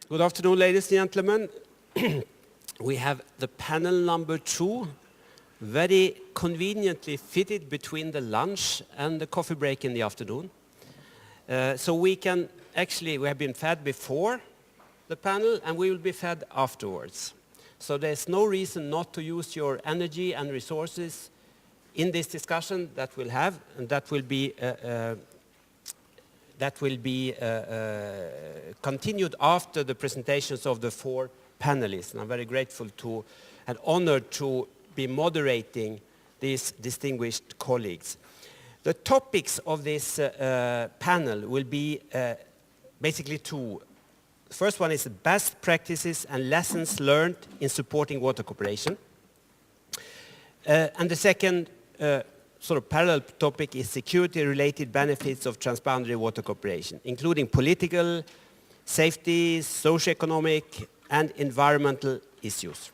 Good afternoon, ladies and gentlemen. We have the panel number 2, very conveniently fitted between the lunch and the coffee break in the afternoon. So we have been fed before the panel and we will be fed afterwards. So there's no reason not to use your energy and resources in this discussion that we'll have, and that will be continued after the presentations of the 4 panelists. And I'm very grateful to and honored to be moderating these distinguished colleagues. The topics of this panel will be basically 2. The first one is best practices and lessons learned in supporting water cooperation. And the second sort of parallel topic is security-related benefits of transboundary water cooperation, including political, safety, socio-economic, and environmental issues.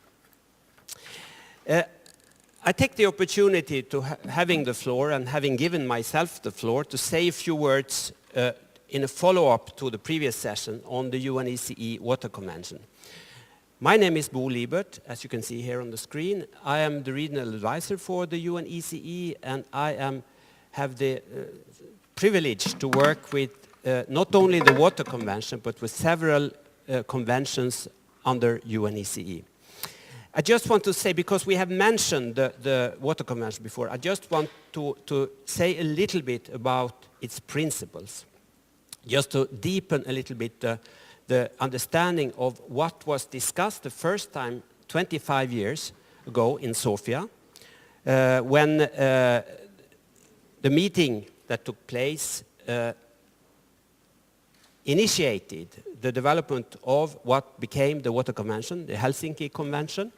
I take the opportunity to having the floor and having given myself the floor to say a few words in a follow-up to the previous session on the UNECE Water Convention. My name is Libert, as you can see here on the screen. I am the regional advisor for the UNECE, and I have the privilege to work with not only the Water Convention, but with several conventions under UNECE. I just want to say, because we have mentioned the Water Convention before, I just want to say a little bit about its principles, just to deepen a little bit the understanding of what was discussed the first time 25 years ago in Sofia, when the meeting that took place initiated the development of what became the Water Convention, the Helsinki Convention.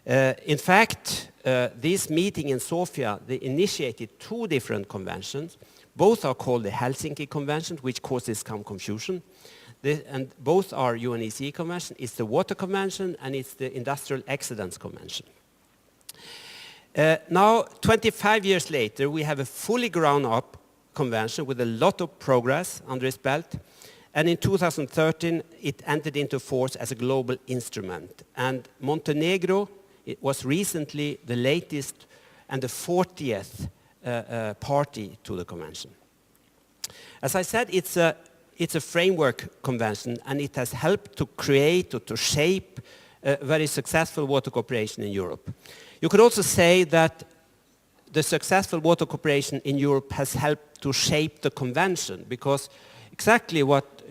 In fact, this meeting in Sofia, they initiated 2 different conventions. Both are called the Helsinki Convention, which causes some confusion. And both are UNECE Convention. It's the Water Convention and it's the Industrial Accidents Convention. Now, 25 years later, we have a fully ground-up convention with a lot of progress under its belt. And in 2013, it entered into force as a global instrument. And Montenegro, it was recently the latest and the 40th party to the convention. As I said, it's a framework convention, and it has helped to create or to shape very successful water cooperation in Europe. You could also say that the successful water cooperation in Europe has helped to shape the convention, because exactly what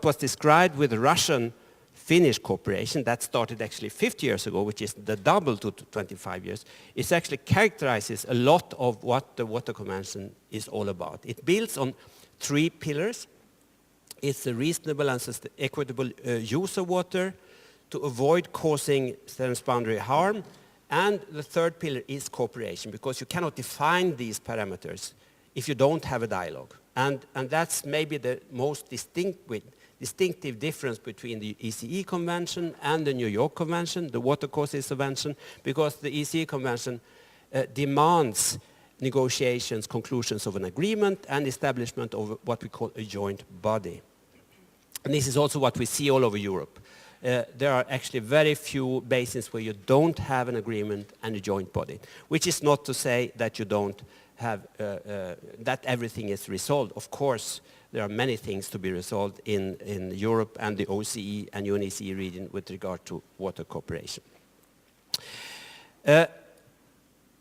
was described with the Russian-Finnish cooperation that started actually 50 years ago, which is the double to 25 years, it actually characterizes a lot of what the Water Convention is all about. It builds on 3 pillars. It's a reasonable and equitable use of water to avoid causing transboundary harm. And the 3rd pillar is cooperation, because you cannot define these parameters if you don't have a dialogue. And that's maybe the most distinctive difference between the ECE Convention and the New York Convention, the Water Courses Convention, because the ECE Convention demands negotiations, conclusions of an agreement, and establishment of what we call a joint body. And this is also what we see all over Europe. There are actually very few basins where you don't have an agreement and a joint body, which is not to say that you don't have, that everything is resolved. Of course, there are many things to be resolved in Europe and the OSCE and UNECE region with regard to water cooperation.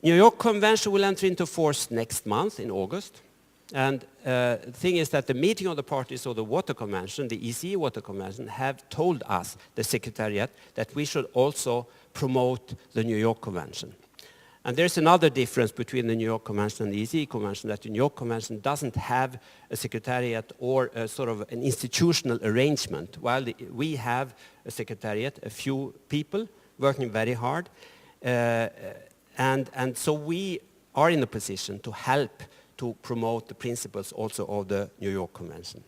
New York Convention will enter into force next month in August. And the thing is that the meeting of the parties of the Water Convention, the ECE Water Convention, have told us, the Secretariat, that we should also promote the New York Convention. And there's another difference between the New York Convention and the ECE Convention, that the New York Convention doesn't have a Secretariat or a sort of an institutional arrangement, while we have a Secretariat, a few people working very hard. And so we are in a position to help to promote the principles also of the New York Convention.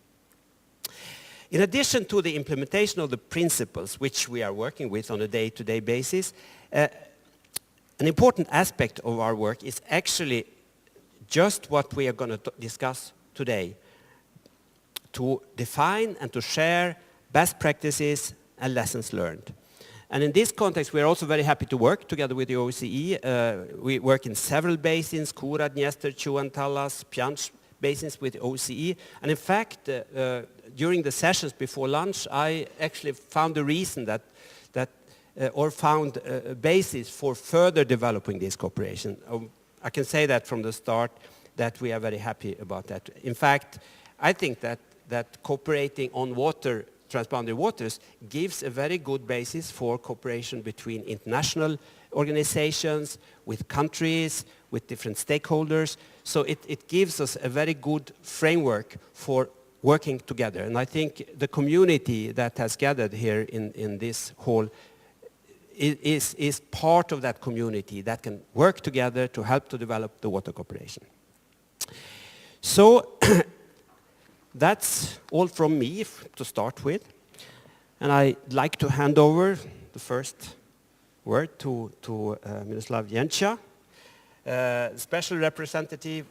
In addition to the implementation of the principles which we are working with on a day-to-day basis, an important aspect of our work is actually just what we are going to discuss today, to define and to share best practices, and lessons learned. And in this context, we are also very happy to work together with the OSCE. We work in several basins, Kura, Dniester, Chuan, Talas, Pianch basins with OSCE. And in fact, during the sessions before lunch, I actually found a reason or found a basis for further developing this cooperation. I can say that from the start that we are very happy about that. In fact, I think that cooperating on water, transboundary waters, gives a very good basis for cooperation between international organizations, with countries, with different stakeholders. So it gives us a very good framework for working together. And I think the community that has gathered here in this hall is part of that community that can work together to help to develop the water cooperation. So that's all from me to start with. And I'd like to hand over the first word to Miroslav Jenča, Special Representative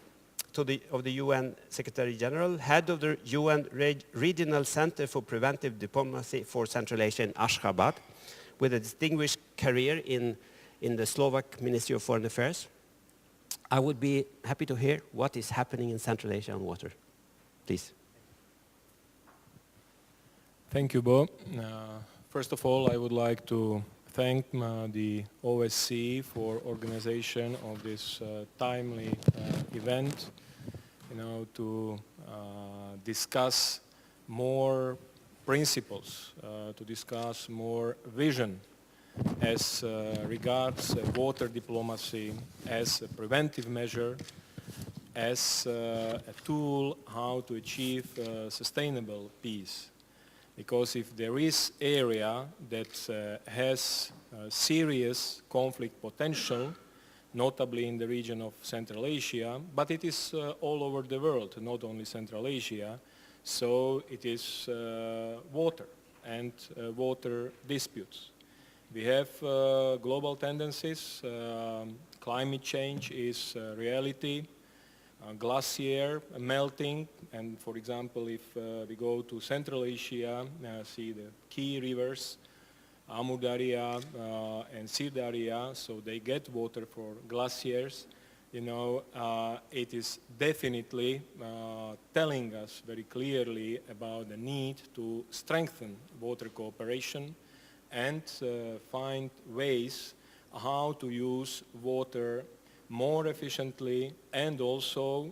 of the UN Secretary General, Head of the UN Regional Center for Preventive Diplomacy for Central Asia in Ashgabat, with a distinguished career in the Slovak Ministry of Foreign Affairs. I would be happy to hear what is happening in Central Asia on water. Please. Thank you, Bo. First of all, I would like to thank the OSCE for organization of this timely event, to discuss more principles, to discuss more vision as regards water diplomacy as a preventive measure, as a tool how to achieve sustainable peace. Because if there is area that has serious conflict potential, notably in the region of Central Asia, but it is all over the world, not only Central Asia, so it is water and water disputes. We have global tendencies, climate change is a reality, glacier melting, and for example, if we go to Central Asia, see the key rivers, Amu Darya and Sir Darya, so they get water for glaciers. It is definitely telling us very clearly about the need to strengthen water cooperation and find ways how to use water more efficiently and also,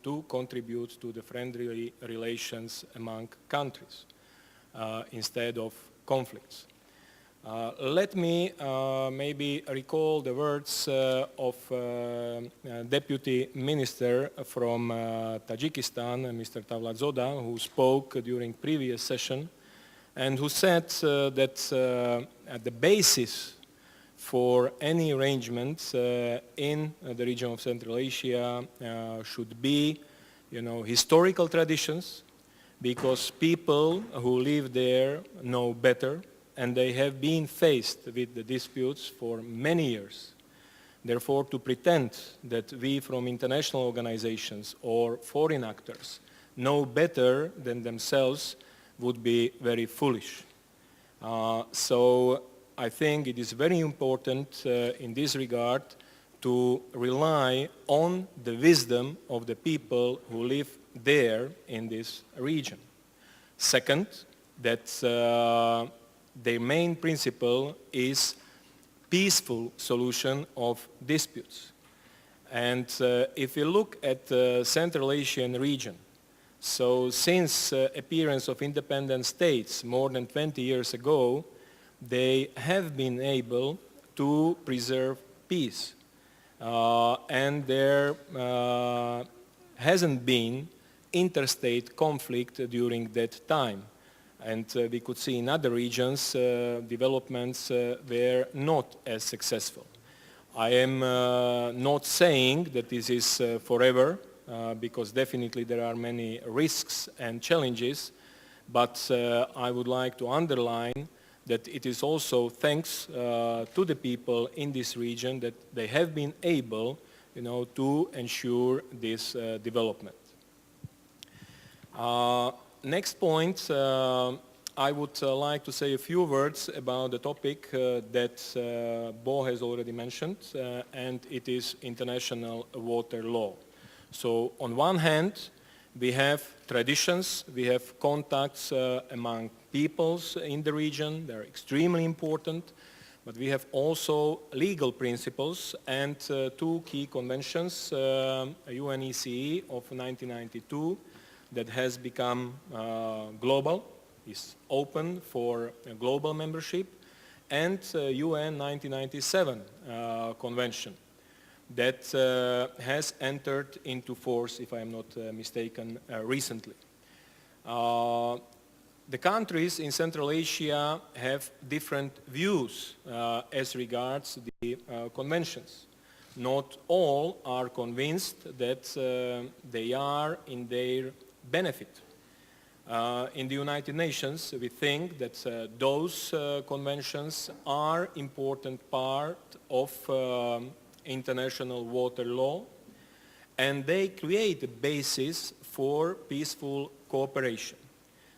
to contribute to the friendly relations among countries instead of conflicts. Let me maybe recall the words of Deputy Minister from Tajikistan, Mr. Tavladzoda, who spoke during previous session and who said that at the basis for any arrangement in the region of Central Asia should be, historical traditions, because people who live there know better and they have been faced with the disputes for many years. Therefore, to pretend that we from international organizations or foreign actors know better than themselves would be very foolish. So I think it is very important in this regard to rely on the wisdom of the people who live there in this region. Second, that their main principle is peaceful solution of disputes. And if you look at the Central Asian region, so since appearance of independent states more than 20 years ago, they have been able to preserve peace. And there hasn't been interstate conflict during that time. And we could see in other regions developments were not as successful. I am not saying that this is forever, because definitely there are many risks and challenges, but I would like to underline that it is also thanks to the people in this region that they have been able, to ensure this development. Next point, I would like to say a few words about the topic that Bo has already mentioned, and it is international water law. So on one hand, we have traditions, we have contacts among peoples in the region, they're extremely important, but we have also legal principles and two key conventions, UNECE of 1992 that has become global, is open for global membership, and UN 1997 convention that has entered into force, if I am not mistaken, recently. The countries in Central Asia have different views as regards the conventions. Not all are convinced that they are in their benefit. In the United Nations, we think that those conventions are important part of international water law, and they create a basis for peaceful cooperation.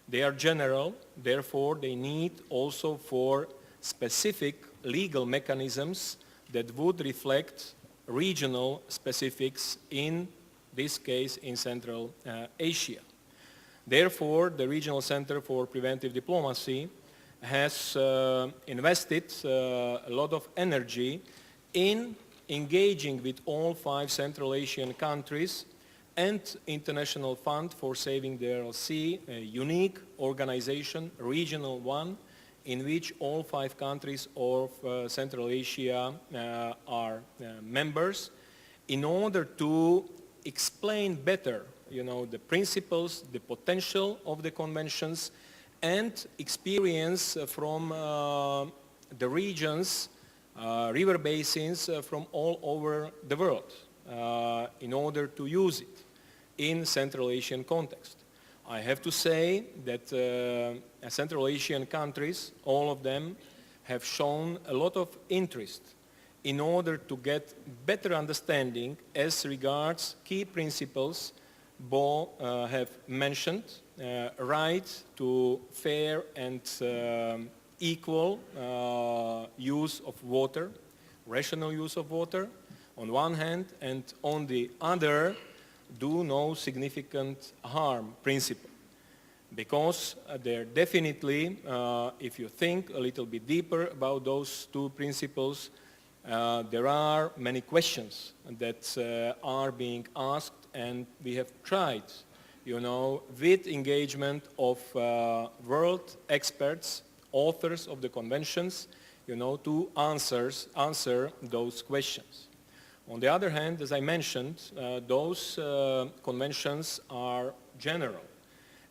They are general, therefore they need also for specific legal mechanisms that would reflect regional specifics, in this case in Central Asia. Therefore, the Regional Center for Preventive Diplomacy has invested a lot of energy in engaging with all 5 Central Asian countries and International Fund for Saving the Sea, a unique organization, regional one, in which all 5 countries of Central Asia are members, in order to explain better, the principles, the potential of the conventions, and experience from the regions, river basins from all over the world, in order to use it in Central Asian context. I have to say that Central Asian countries, all of them, have shown a lot of interest in order to get better understanding as regards key principles Bo have mentioned, right to fair and equal use of water, rational use of water on one hand, and on the other, do no significant harm principle. Because there definitely, if you think a little bit deeper about those two principles, there are many questions that are being asked, and we have tried, with engagement of world experts, authors of the conventions, to answer those questions. On the other hand, as I mentioned, those conventions are general.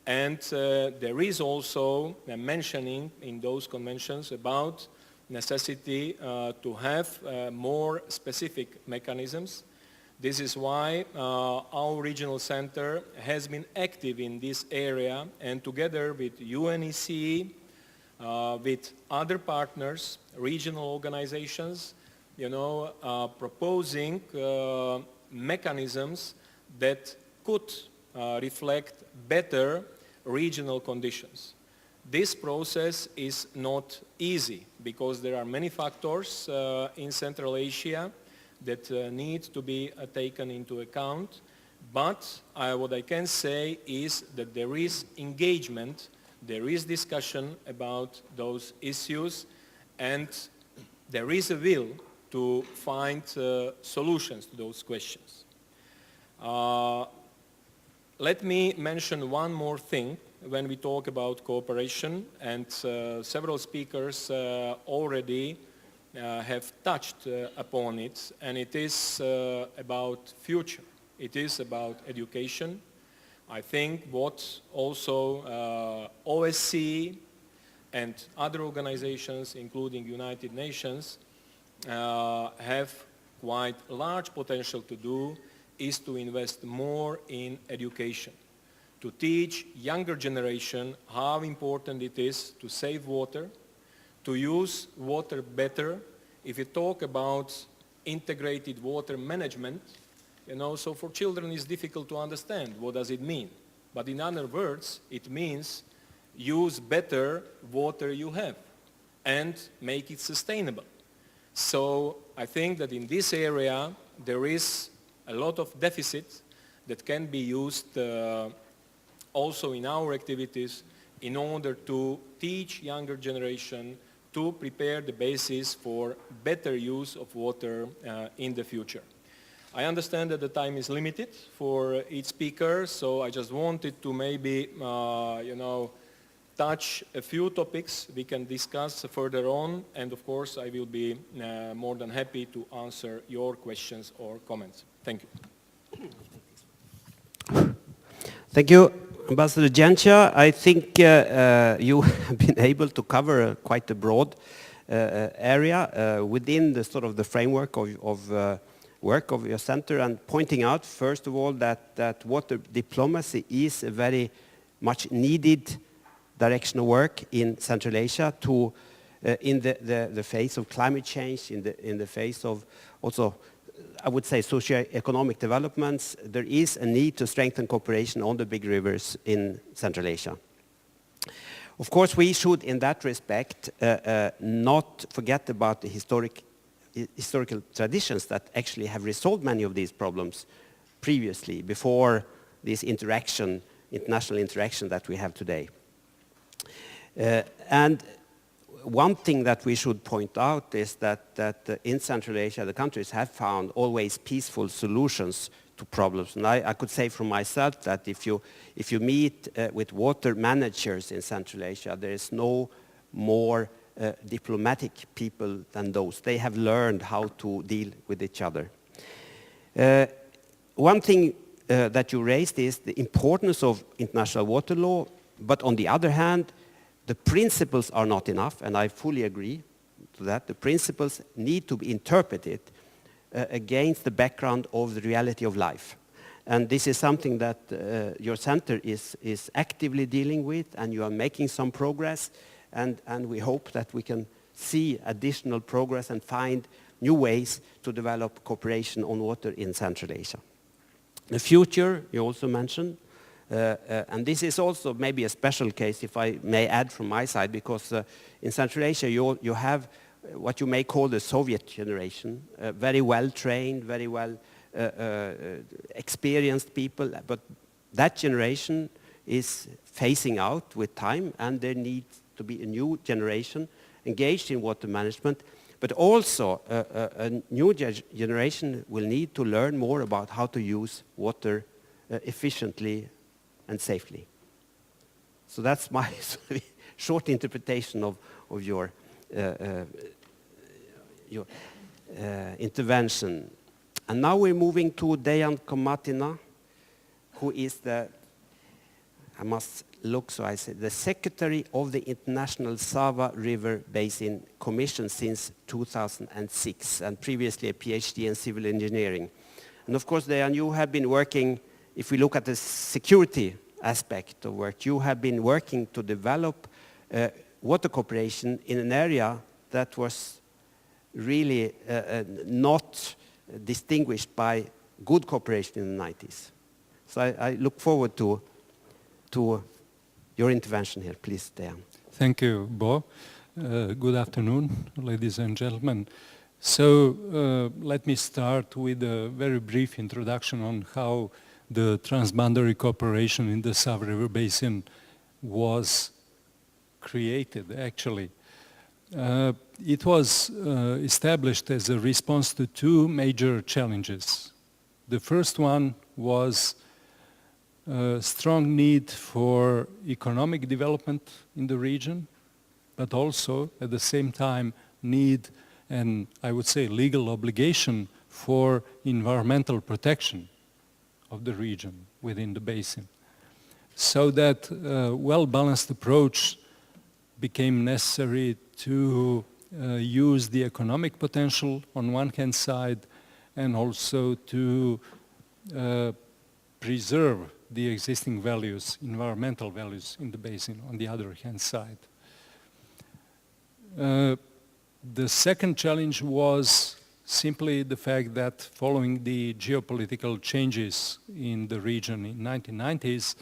And there is also a mentioning in those conventions about necessity to have more specific mechanisms. This is why our regional center has been active in this area, and together with UNECE, with other partners, regional organizations, proposing mechanisms that could reflect better regional conditions. This process is not easy because there are many factors in Central Asia that need to be taken into account. But what I can say is that there is engagement, there is discussion about those issues, and there is a will to find solutions to those questions. Let me mention one more thing when we talk about cooperation, and several speakers already have touched upon it, and it is about future. It is about education. I think what also OSCE and other organizations, including United Nations, have quite large potential to do is to invest more in education, to teach younger generation how important it is to save water, to use water better. If you talk about integrated water management, so for children it's difficult to understand what does it mean. But in other words, it means use better water you have and make it sustainable. So I think that in this area there is a lot of deficit that can be used also in our activities in order to teach younger generation to prepare the basis for better use of water in the future. I understand that the time is limited for each speaker, so I just wanted to maybe, touch a few topics we can discuss further on, and of course I will be more than happy to answer your questions or comments. Thank you. Thank you, Ambassador Jenča. I think you have been able to cover quite a broad area within the sort of the framework of work of your center, and pointing out, first of all, that water diplomacy is a very much needed direction of work in Central Asia to in the face of climate change, in the face of also, I would say, socio-economic developments. There is a need to strengthen cooperation on the big rivers in Central Asia. Of course, we should, in that respect, not forget about the historical traditions that actually have resolved many of these problems previously, before this international interaction that we have today. And one thing that we should point out is that in Central Asia, the countries have found always peaceful solutions to problems. And I could say from myself that if you meet with water managers in Central Asia, there is no more diplomatic people than those. They have learned how to deal with each other. One thing that you raised is the importance of international water law, but on the other hand, the principles are not enough, and I fully agree to that. The principles need to be interpreted against the background of the reality of life. And this is something that your center is actively dealing with, and you are making some progress, and we hope that we can see additional progress and find new ways to develop cooperation on water in Central Asia. The future, you also mentioned, and this is also maybe a special case, if I may add from my side, because in Central Asia you have what you may call the Soviet generation, very well trained, very well experienced people, but that generation is phasing out with time, and there needs to be a new generation engaged in water management, but also a new generation will need to learn more about how to use water efficiently and safely. So that's my short interpretation of your intervention. And now we're moving to Dejan Komatina, who is the, I must look so I say, the Secretary of the International Sava River Basin Commission since 2006, and previously a PhD in civil engineering. And of course, Dejan, you have been working, if we look at the security aspect of work, you have been working to develop water cooperation in an area that was really not distinguished by good cooperation in the 90s. So I look forward to your intervention here. Please, Dejan. Thank you, Bo. Good afternoon, ladies and gentlemen. So let me start with a very brief introduction on how the transboundary cooperation in the Sava River Basin was created, actually. It was established as a response to two major challenges. The first one was a strong need for economic development in the region, but also at the same time need, and I would say legal obligation, for environmental protection of the region within the basin. So that well-balanced approach became necessary to use the economic potential on one hand side, and also to preserve the existing values, environmental values in the basin on the other hand side. The second challenge was simply the fact that following the geopolitical changes in the region in 1990s,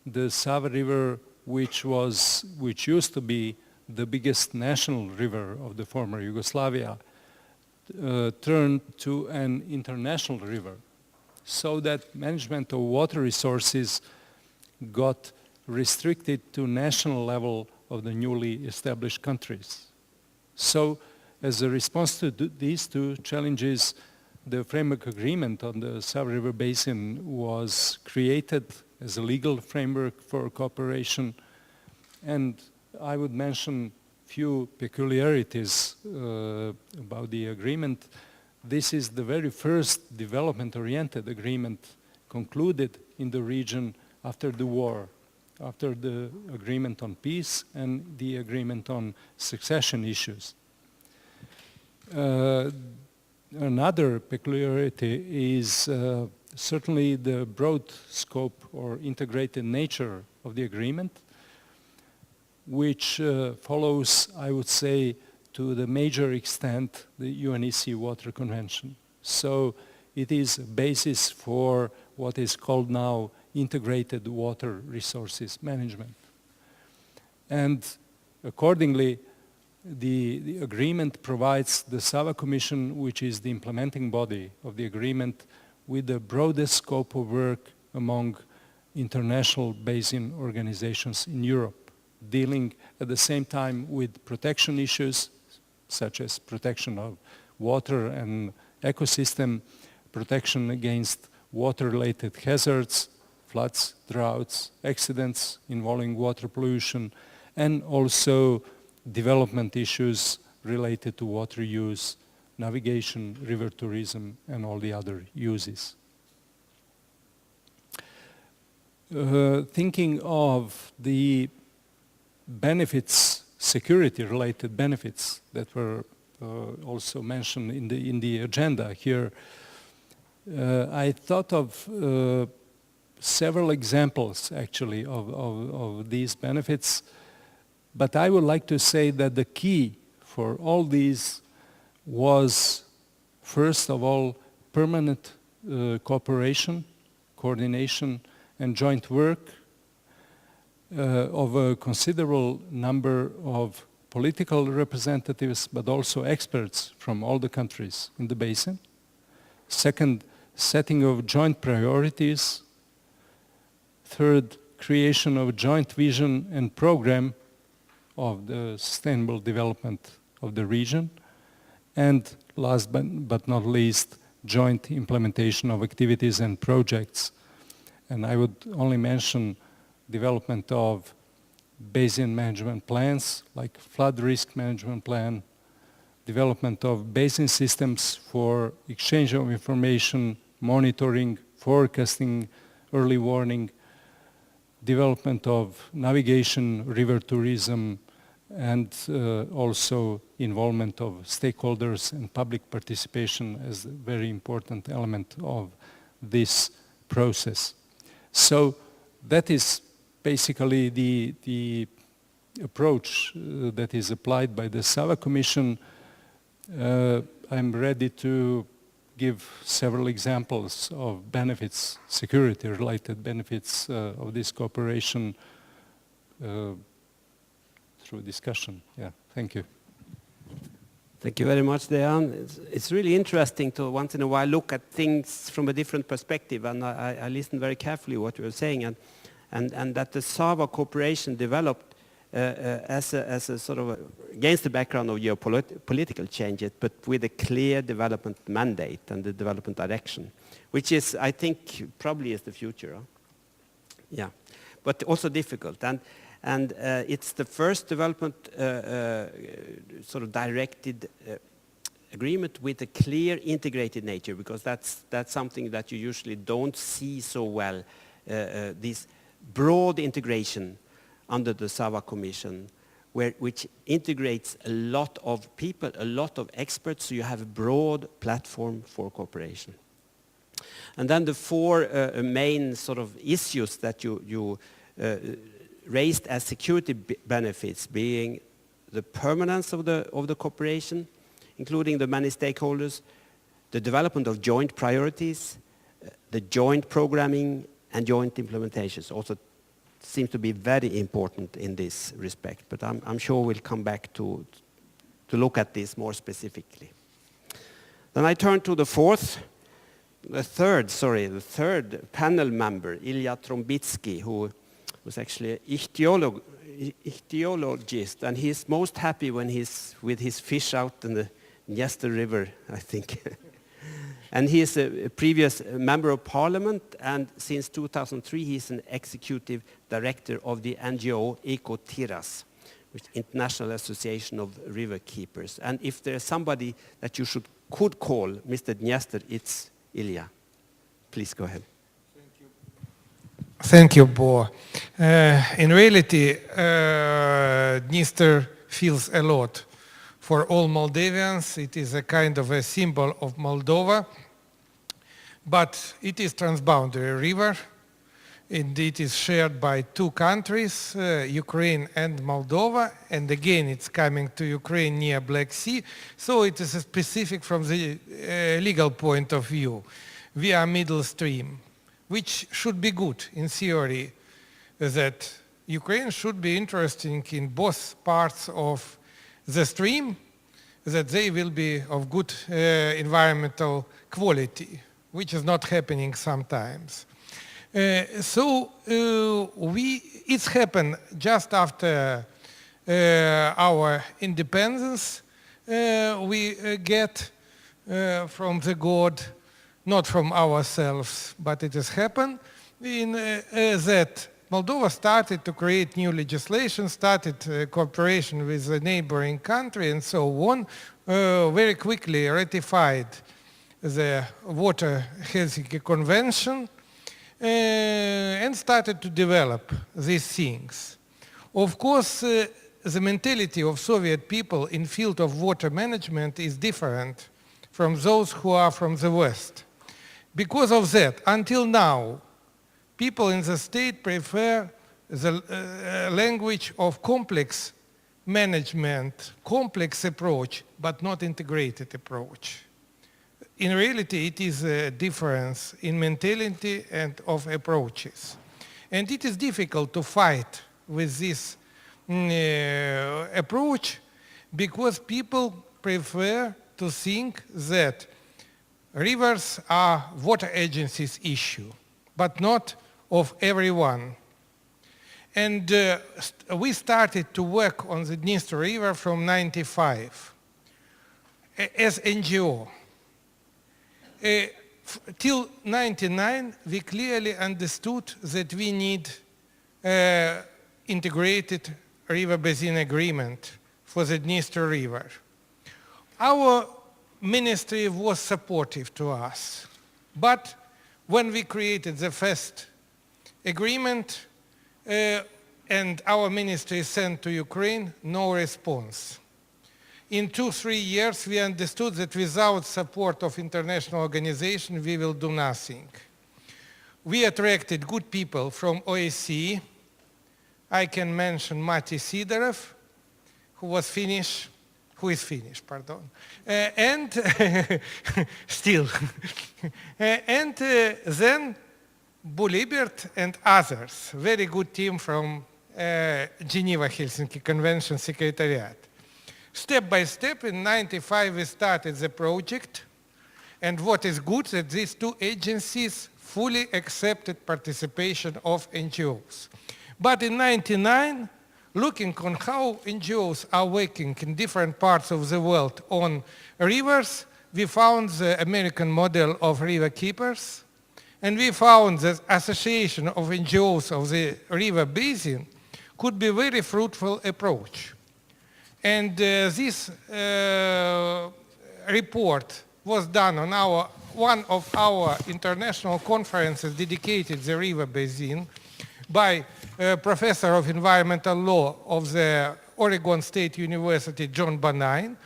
the Sava River which used to be the biggest national river of the former Yugoslavia, turned to an international river, so that management of water resources got restricted to national level of the newly established countries. So as a response to these two challenges, the framework agreement on the Sava River Basin was created as a legal framework for cooperation. And I would mention few peculiarities about the agreement. This is the very first development-oriented agreement concluded in the region after the war, after the agreement on peace and the agreement on succession issues. Another peculiarity is certainly the broad scope or integrated nature of the agreement, which follows, I would say, to the major extent, the UNECE Water Convention. So it is a basis for what is called now integrated water resources management. And accordingly, the agreement provides the Sava Commission, which is the implementing body of the agreement, with the broadest scope of work among international basin organizations in Europe, dealing at the same time with protection issues, such as protection of water and ecosystem, protection against water-related hazards, floods, droughts, accidents involving water pollution, and also development issues related to water use, navigation, river tourism, and all the other uses. Thinking of the benefits, security-related benefits that were also mentioned in the agenda here, I thought of several examples actually of these benefits, but I would like to say that the key for all these was, first of all, permanent cooperation, coordination, and joint work of a considerable number of political representatives, but also experts from all the countries in the basin. Second, setting of joint priorities. Third, creation of a joint vision and program of the sustainable development of the region. And last but not least, joint implementation of activities and projects. And I would only mention development of basin management plans, like flood risk management plan, development of basin systems for exchange of information, monitoring, forecasting, early warning, development of navigation, river tourism, and also involvement of stakeholders and public participation as a very important element of this process. So that is basically the approach that is applied by the Sava Commission. I'm ready to give several examples of benefits, security-related benefits of this cooperation through discussion. Yeah, thank you. Thank you very much, Dejan. It's really interesting to once in a while look at things from a different perspective, and I listened very carefully what you were saying, and that the Sava cooperation developed as a sort of against the background of geopolitical changes, but with a clear development mandate and the development direction, which is, I think, probably is the future. Huh? Yeah, but also difficult. And it's the first development sort of directed agreement with a clear integrated nature, because that's something that you usually don't see so well, this broad integration under the Sava Commission, which integrates a lot of people, a lot of experts, so you have a broad platform for cooperation. And then the four main sort of issues that you raised as security benefits, being the permanence of the cooperation, including the many stakeholders, the development of joint priorities, the joint programming, and joint implementations, also seems to be very important in this respect, but I'm sure we'll come back to look at this more specifically. Then I turn to the third panel member, Ilya Trombitsky, who was actually an ichthyologist, and he's most happy when he's with his fish out in the Dniester River, I think. And he is a previous member of parliament, and since 2003 he's an executive director of the NGO Eco-TIRAS, which is International Association of River Keepers. And if there's somebody that you could call Mr. Dniester, it's Ilya. Please go ahead. Thank you, Bo. In reality, Dniester feels a lot for all Moldavians. It is a kind of a symbol of Moldova, but it is transboundary river. And it is shared by two countries, Ukraine and Moldova, and again it's coming to Ukraine near Black Sea, so it is specific from the legal point of view. We are middle stream, which should be good in theory, that Ukraine should be interested in both parts of the stream, that they will be of good environmental quality, which is not happening sometimes. It's happened just after our independence. We get from the God, not from ourselves, but it has happened that Moldova started to create new legislation, started cooperation with the neighboring country and so on, very quickly ratified the Water Helsinki Convention, and started to develop these things. Of course, the mentality of Soviet people in field of water management is different from those who are from the West. Because of that, until now, people in the state prefer the language of complex management, complex approach, but not integrated approach. In reality, it is a difference in mentality and of approaches. And it is difficult to fight with this approach because people prefer to think that rivers are water agencies' issue, but not of everyone. And we started to work on the Dniester River from 1995 as NGO. Till 1999, we clearly understood that we need integrated river basin agreement for the Dniester River. Our ministry was supportive to us, but when we created the first agreement and our ministry sent to Ukraine, no response. In 2-3 years, we understood that without support of international organization, we will do nothing. We attracted good people from OSCE. I can mention Mati Sidorov, who is Finnish, and still. And then Libert and others, very good team from Geneva Helsinki Convention Secretariat. Step by step, in 1995 we started the project, and what is good that these two agencies fully accepted participation of NGOs. But in 1999, looking on how NGOs are working in different parts of the world on rivers, we found the American model of river keepers, and we found that association of NGOs of the river basin could be a very fruitful approach. And this report was done on one of our international conferences dedicated to the river basin by a professor of environmental law of the Oregon State University, John Banine.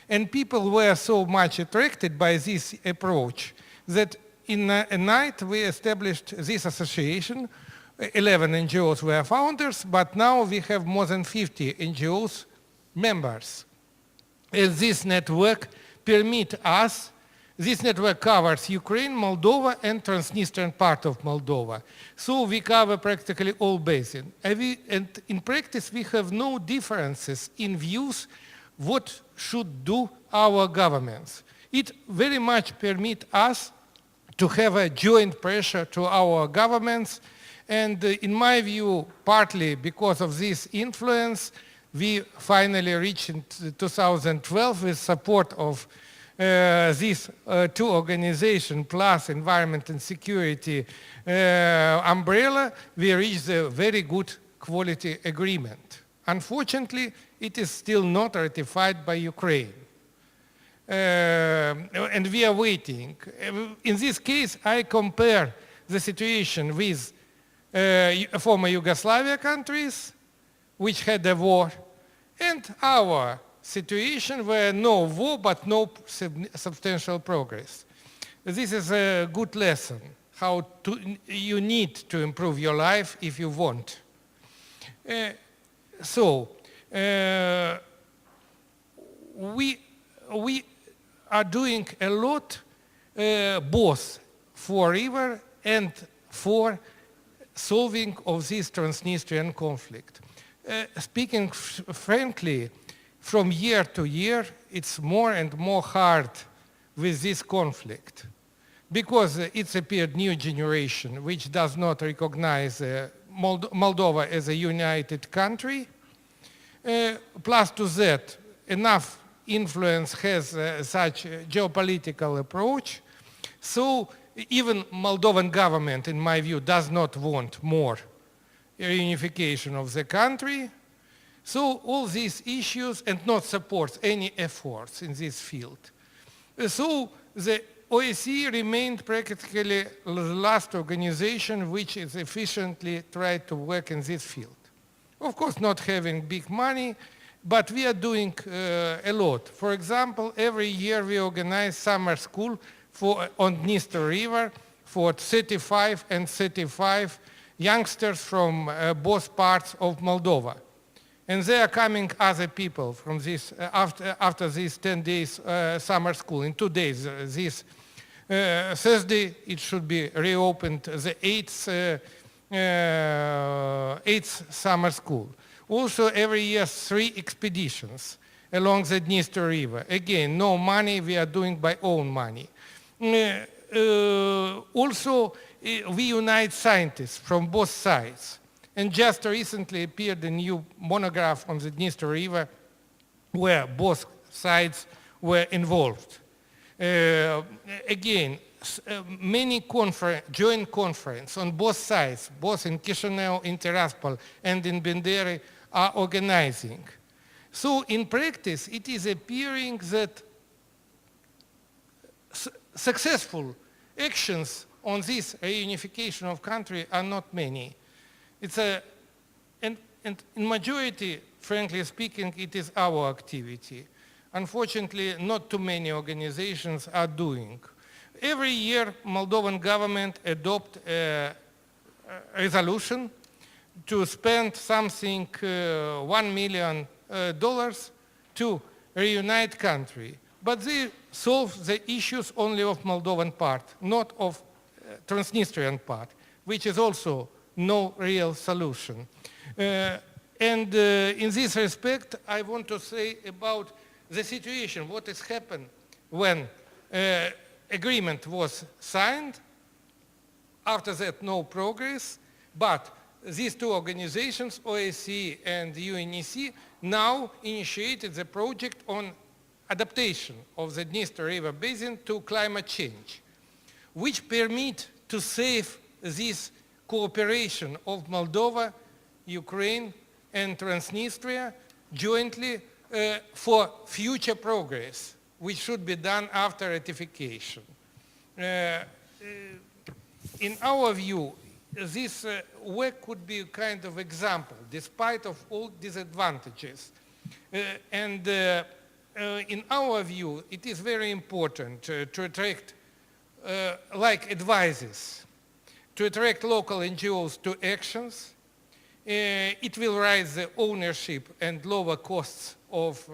And people were so much attracted by this approach that in a night we established this association. 11 NGOs were founders, but now we have more than 50 NGOs members. And this network permits us This network covers Ukraine, Moldova, and Transnistrian part of Moldova. So we cover practically all basin. And in practice, we have no differences in views what should do our governments. It very much permits us to have a joint pressure to our governments. And in my view, partly because of this influence, we finally reached in 2012 with support of these two organizations plus environment and security umbrella, we reached a very good quality agreement. Unfortunately, it is still not ratified by Ukraine. And we are waiting. In this case, I compare the situation with former Yugoslavia countries, which had a war, and our situation where no war but no substantial progress. This is a good lesson, how you need to improve your life if you want. We are doing a lot both for river and for solving of this Transnistrian conflict. Speaking frankly, from year to year, it's more and more hard with this conflict because it's appeared new generation which does not recognize Moldova as a united country. Plus to that, enough influence has such a geopolitical approach. So even Moldovan government, in my view, does not want more reunification of the country. So all these issues and not support any efforts in this field. So the OSCE remained practically the last organization which is efficiently tried to work in this field. Of course, not having big money, but we are doing a lot. For example, every year we organize summer school on Dniester River for 35 youngsters from both parts of Moldova. And they are coming other people from this, after these 10 days summer school. In 2 days, this Thursday, it should be reopened, the 8th summer school. Also, every year, 3 expeditions along the Dniester River. Again, no money, we are doing by own money. Also, we unite scientists from both sides. And just recently appeared a new monograph on the Dniester River where both sides were involved. Again, many joint conferences on both sides, both in Chisinau, in Tiraspol, and in Benderi, are organizing. So in practice, it is appearing that successful actions on this reunification of country are not many. And in majority, frankly speaking, it is our activity. Unfortunately, not too many organizations are doing. Every year, Moldovan government adopt a resolution to spend something $1 million to reunite country. But they solve the issues only of Moldovan part, not of Transnistrian part, which is also no real solution. In this respect, I want to say about the situation, what has happened when agreement was signed. After that, no progress, but these two organizations, OSCE and UNECE, now initiated the project on adaptation of the Dniester River Basin to climate change, which permit to save this cooperation of Moldova, Ukraine, and Transnistria jointly for future progress, which should be done after ratification. In our view, this work could be a kind of example, despite of all disadvantages. In our view, it is very important to attract, like advisors, to attract local NGOs to actions. It will raise the ownership and lower costs of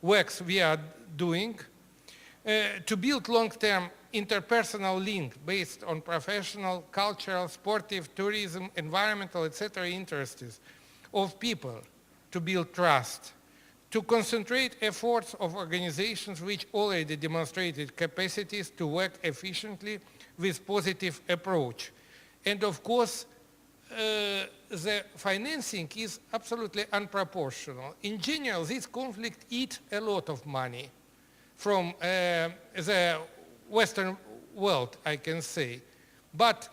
works we are doing. to build long-term interpersonal link based on professional, cultural, sportive, tourism, environmental, etc. interests of people, to build trust, to concentrate efforts of organizations which already demonstrated capacities to work efficiently with positive approach. And of course, the financing is absolutely unproportional. In general, this conflict eats a lot of money from the Western world, I can say. But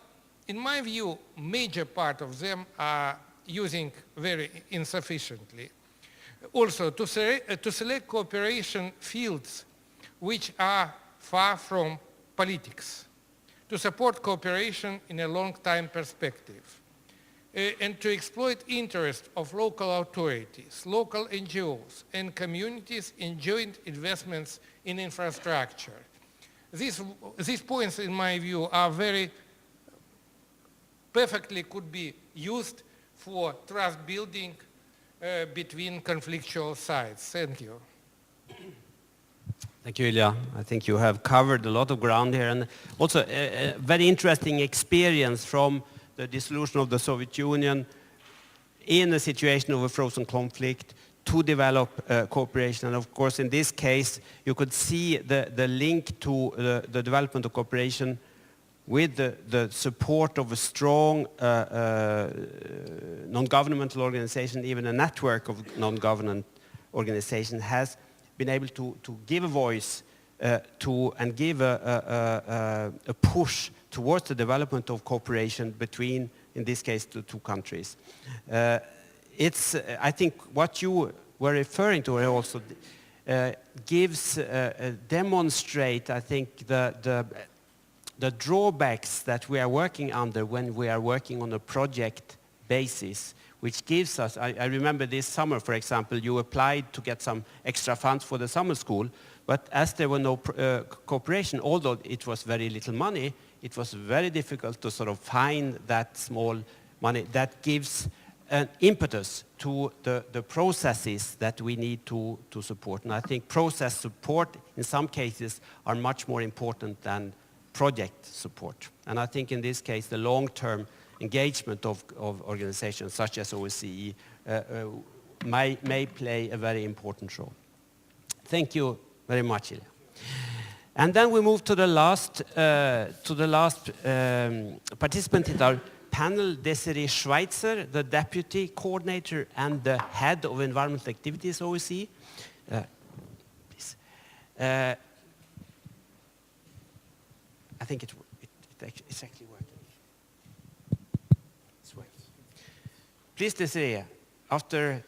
in my view, major part of them are using very insufficiently. Also, to select cooperation fields which are far from politics, to support cooperation in a long time perspective, and to exploit interest of local authorities, local NGOs, and communities in joint investments in infrastructure. These points, in my view, are very perfectly could be used for trust building between conflictual sides. Thank you. Thank you, Ilya. I think you have covered a lot of ground here, and also a very interesting experience from the dissolution of the Soviet Union in a situation of a frozen conflict to develop cooperation. And of course, in this case, you could see the link to the development of cooperation with the support of a strong non-governmental organization, even a network of non-government organizations has been able to give a voice and give a push towards the development of cooperation between, in this case, the two countries. I think what you were referring to also demonstrate, I think, the drawbacks that we are working under when we are working on a project basis, which gives us, I remember this summer, for example, you applied to get some extra funds for the summer school, but as there were no cooperation, although it was very little money, it was very difficult to sort of find that small money that gives an impetus to the processes that we need to support. And I think process support in some cases are much more important than project support. And I think in this case, the long-term engagement of organizations such as OSCE may play a very important role. Thank you very much, Ilya. And then we move to the last participant in our panel, Desiree Schweitzer, the Deputy Coordinator and the Head of Environmental Activities, OSCE. Please. I think it's actually working. It's working. Please, Desiree, after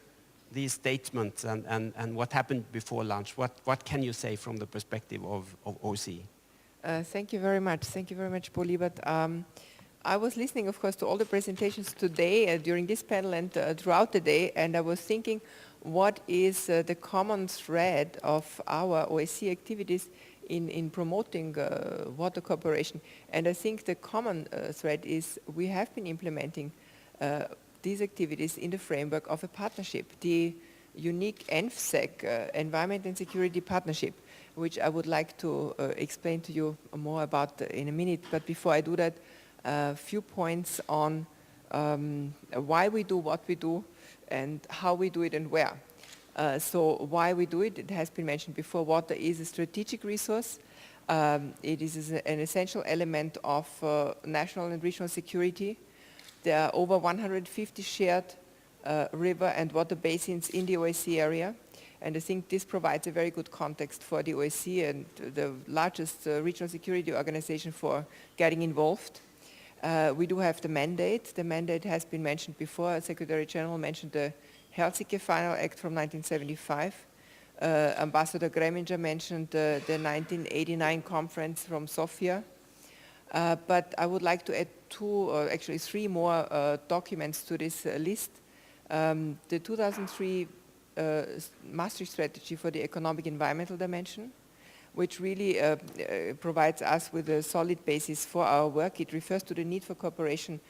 these statements and what happened before lunch, what can you say from the perspective of OSCE? Thank you very much. Thank you very much, Libert. I was listening, of course, to all the presentations today during this panel and throughout the day, and I was thinking, what is the common thread of our OSCE activities in promoting water cooperation? And I think the common thread is we have been implementing these activities in the framework of a partnership, the unique ENFSEC, Environment and Security Partnership, which I would like to explain to you more about in a minute. But before I do that, a few points on why we do what we do and how we do it and where. So why we do it, it has been mentioned before, water is a strategic resource. It is an essential element of national and regional security. There are over 150 shared river and water basins in the OSCE area. And I think this provides a very good context for the OSCE and the largest regional security organization for getting involved. We do have the mandate. The mandate has been mentioned before. Secretary General mentioned the Helsinki Final Act from 1975. Ambassador Greminger mentioned the 1989 conference from Sofia. But I would like to add actually three more documents to this list. The 2003 Maastricht Strategy for the Economic Environmental Dimension, which really provides us with a solid basis for our work. It refers to the need for cooperation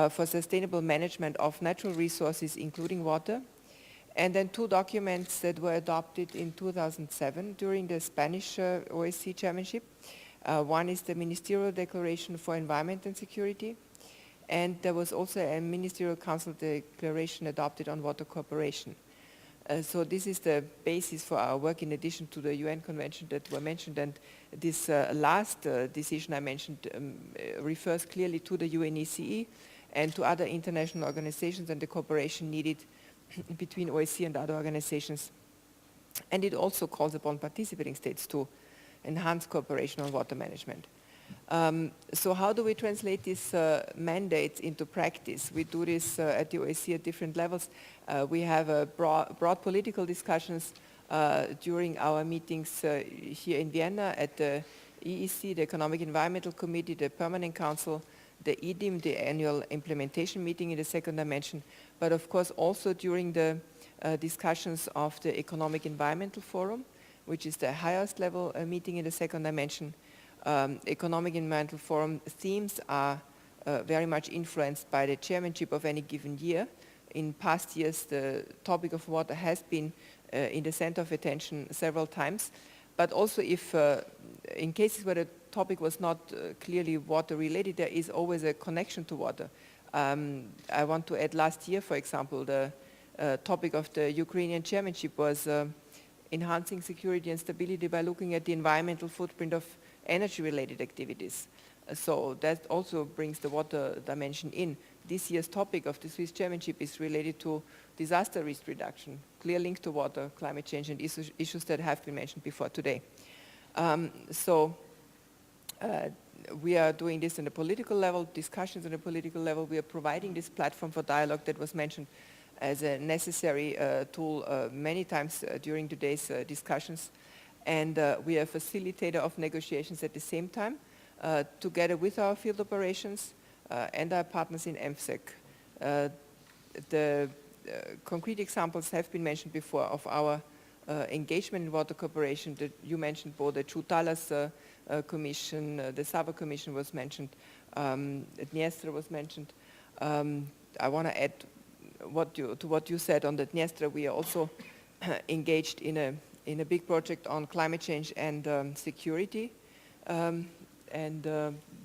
for sustainable management of natural resources, including water. And then 2 documents that were adopted in 2007 during the Spanish OSCE chairmanship. One is the Ministerial Declaration for Environment and Security, and there was also a Ministerial Council declaration adopted on water cooperation. So this is the basis for our work in addition to the UN convention that were mentioned, and this last decision I mentioned refers clearly to the UNECE and to other international organizations and the cooperation needed between OSCE and other organizations. And it also calls upon participating states to enhance cooperation on water management. So how do we translate these mandates into practice? We do this at the OSCE at different levels. We have broad political discussions during our meetings here in Vienna at the EEC, the Economic Environmental Committee, the Permanent Council, the EDIM, the annual implementation meeting in the second dimension, but of course also during the discussions of the Economic Environmental Forum, which is the highest level meeting in the second dimension. Economic Environmental Forum themes are very much influenced by the chairmanship of any given year. In past years, the topic of water has been in the center of attention several times, but also if in cases where the topic was not clearly water related, there is always a connection to water. I want to add last year, for example, the topic of the Ukrainian chairmanship was enhancing security and stability by looking at the environmental footprint of energy-related activities. So that also brings the water dimension in. This year's topic of the Swiss chairmanship is related to disaster risk reduction, clear link to water, climate change, and issues that have been mentioned before today. We are doing this on a political level, discussions on a political level. We are providing this platform for dialogue that was mentioned as a necessary tool many times during today's discussions. And we are a facilitator of negotiations at the same time, together with our field operations and our partners in EMSEC. The concrete examples have been mentioned before of our engagement in water cooperation. You mentioned both the Dniester Commission, the Sava Commission was mentioned, Dniester was mentioned. I want to add to what you said on the Dniester. We are also engaged in a big project on climate change and security.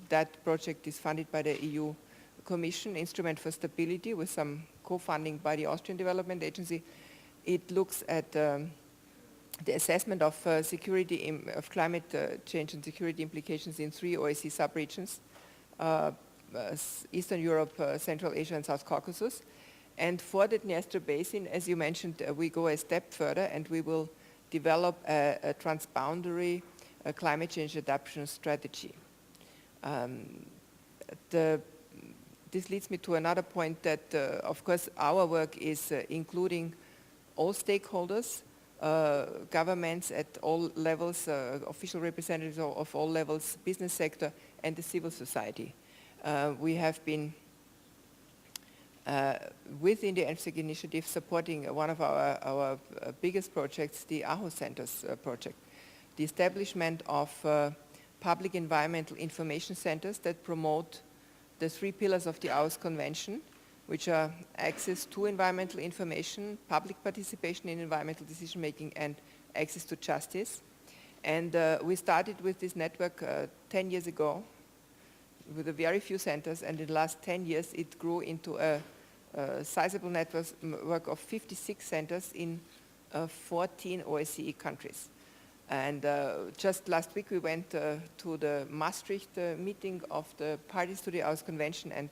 That project is funded by the EU Commission, Instrument for Stability, with some co-funding by the Austrian Development Agency. It looks at the assessment of security of climate change and security implications in 3 OSCE sub-regions, Eastern Europe, Central Asia, and South Caucasus. And for the Dniester Basin, as you mentioned, we go a step further and we will develop a transboundary climate change adaptation strategy. This leads me to another point that, of course, our work is including all stakeholders, governments at all levels, official representatives of all levels, business sector, and the civil society. We have been within the EMSEC initiative supporting one of our biggest projects, the AHO Centers project, the establishment of public environmental information centers that promote the 3 pillars of the Aarhus Convention, which are access to environmental information, public participation in environmental decision making, and access to justice. And we started with this network 10 years ago with a very few centers, and in the last 10 years it grew into a sizable network of 56 centers in 14 OSCE countries. And just last week we went to the Maastricht meeting of the parties to the Aarhus Convention, and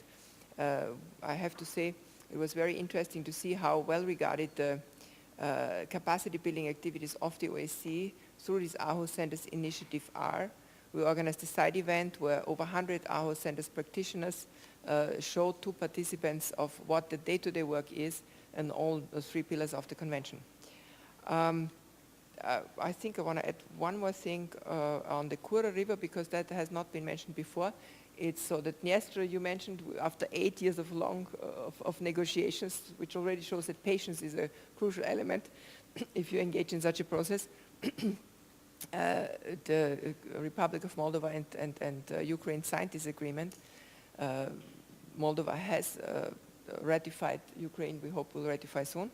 I have to say it was very interesting to see how well regarded the capacity building activities of the OSCE through this Aarhus Centers initiative are. We organized a side event where over 100 Aarhus Centers practitioners showed to participants of what the day-to-day work is and all the 3 pillars of the convention. I think I want to add one more thing on the Kura River, because that has not been mentioned before. It's so that Dniester, you mentioned, after 8 years of of negotiations, which already shows that patience is a crucial element if you engage in such a process. The Republic of Moldova and Ukraine signed this agreement. Moldova has ratified, Ukraine we hope will ratify soon.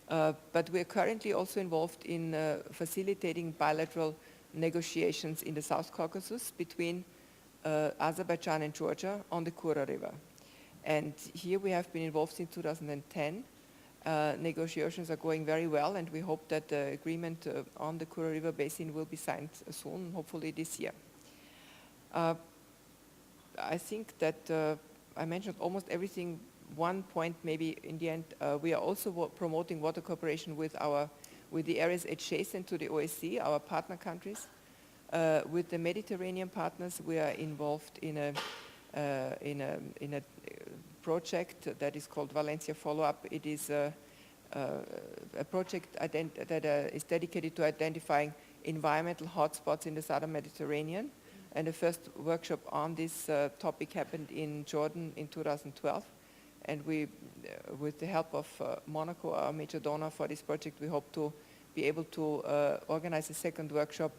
But we are currently also involved in facilitating bilateral negotiations in the South Caucasus between Azerbaijan and Georgia on the Kura River. And here we have been involved since 2010. Negotiations are going very well, and we hope that the agreement on the Kura River Basin will be signed soon, hopefully this year. I think that I mentioned almost everything. One point maybe in the end, we are also promoting water cooperation with the areas adjacent to the OSCE, our partner countries. With the Mediterranean partners, we are involved in a project that is called Valencia Follow-up. It is a project that is dedicated to identifying environmental hotspots in the southern Mediterranean. And the first workshop on this topic happened in Jordan in 2012. And we, with the help of Monaco, our major donor for this project, we hope to be able to organize a second workshop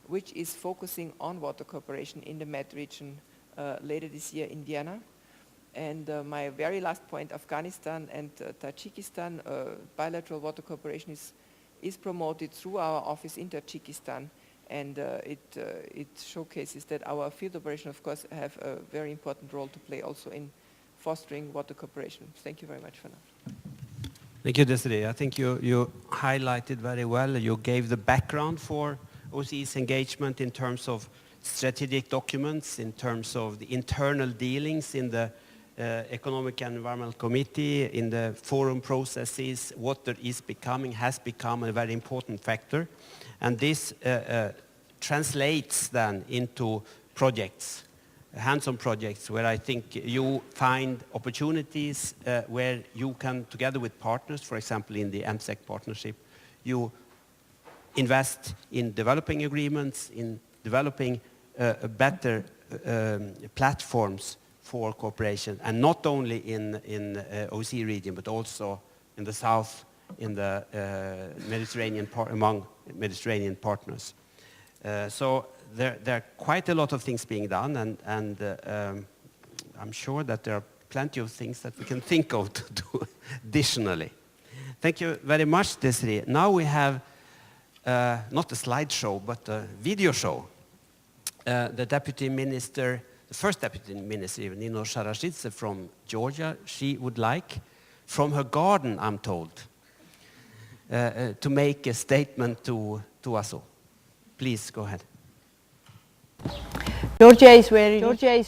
which is focusing on water cooperation in the Med region later this year in Vienna. And my very last point, Afghanistan and Tajikistan, bilateral water cooperation is promoted through our office in Tajikistan. And it showcases that our field operation, of course, have a very important role to play also in fostering water cooperation. Thank you very much for now. Thank you, Desiree. I think you highlighted very well. You gave the background for OSCE's engagement in terms of strategic documents, in terms of the internal dealings in the Economic and Environmental Committee, in the forum processes. Water has become a very important factor. And this translates then into projects, hands-on projects, where I think you find opportunities where you can, together with partners, for example in the MSEC partnership, you invest in developing agreements, in developing better platforms for cooperation, and not only in OSCE region, but also in the south, in the Mediterranean among Mediterranean partners. So there are quite a lot of things being done, and I'm sure that there are plenty of things that we can think of to do additionally. Thank you very much, Desiree. Now we have not a slideshow, but a video show. The Deputy Minister, the first Deputy Minister, Nino Sharashidze from Georgia, she would like, from her garden, I'm told, to make a statement to us all. Please, go ahead. Georgia is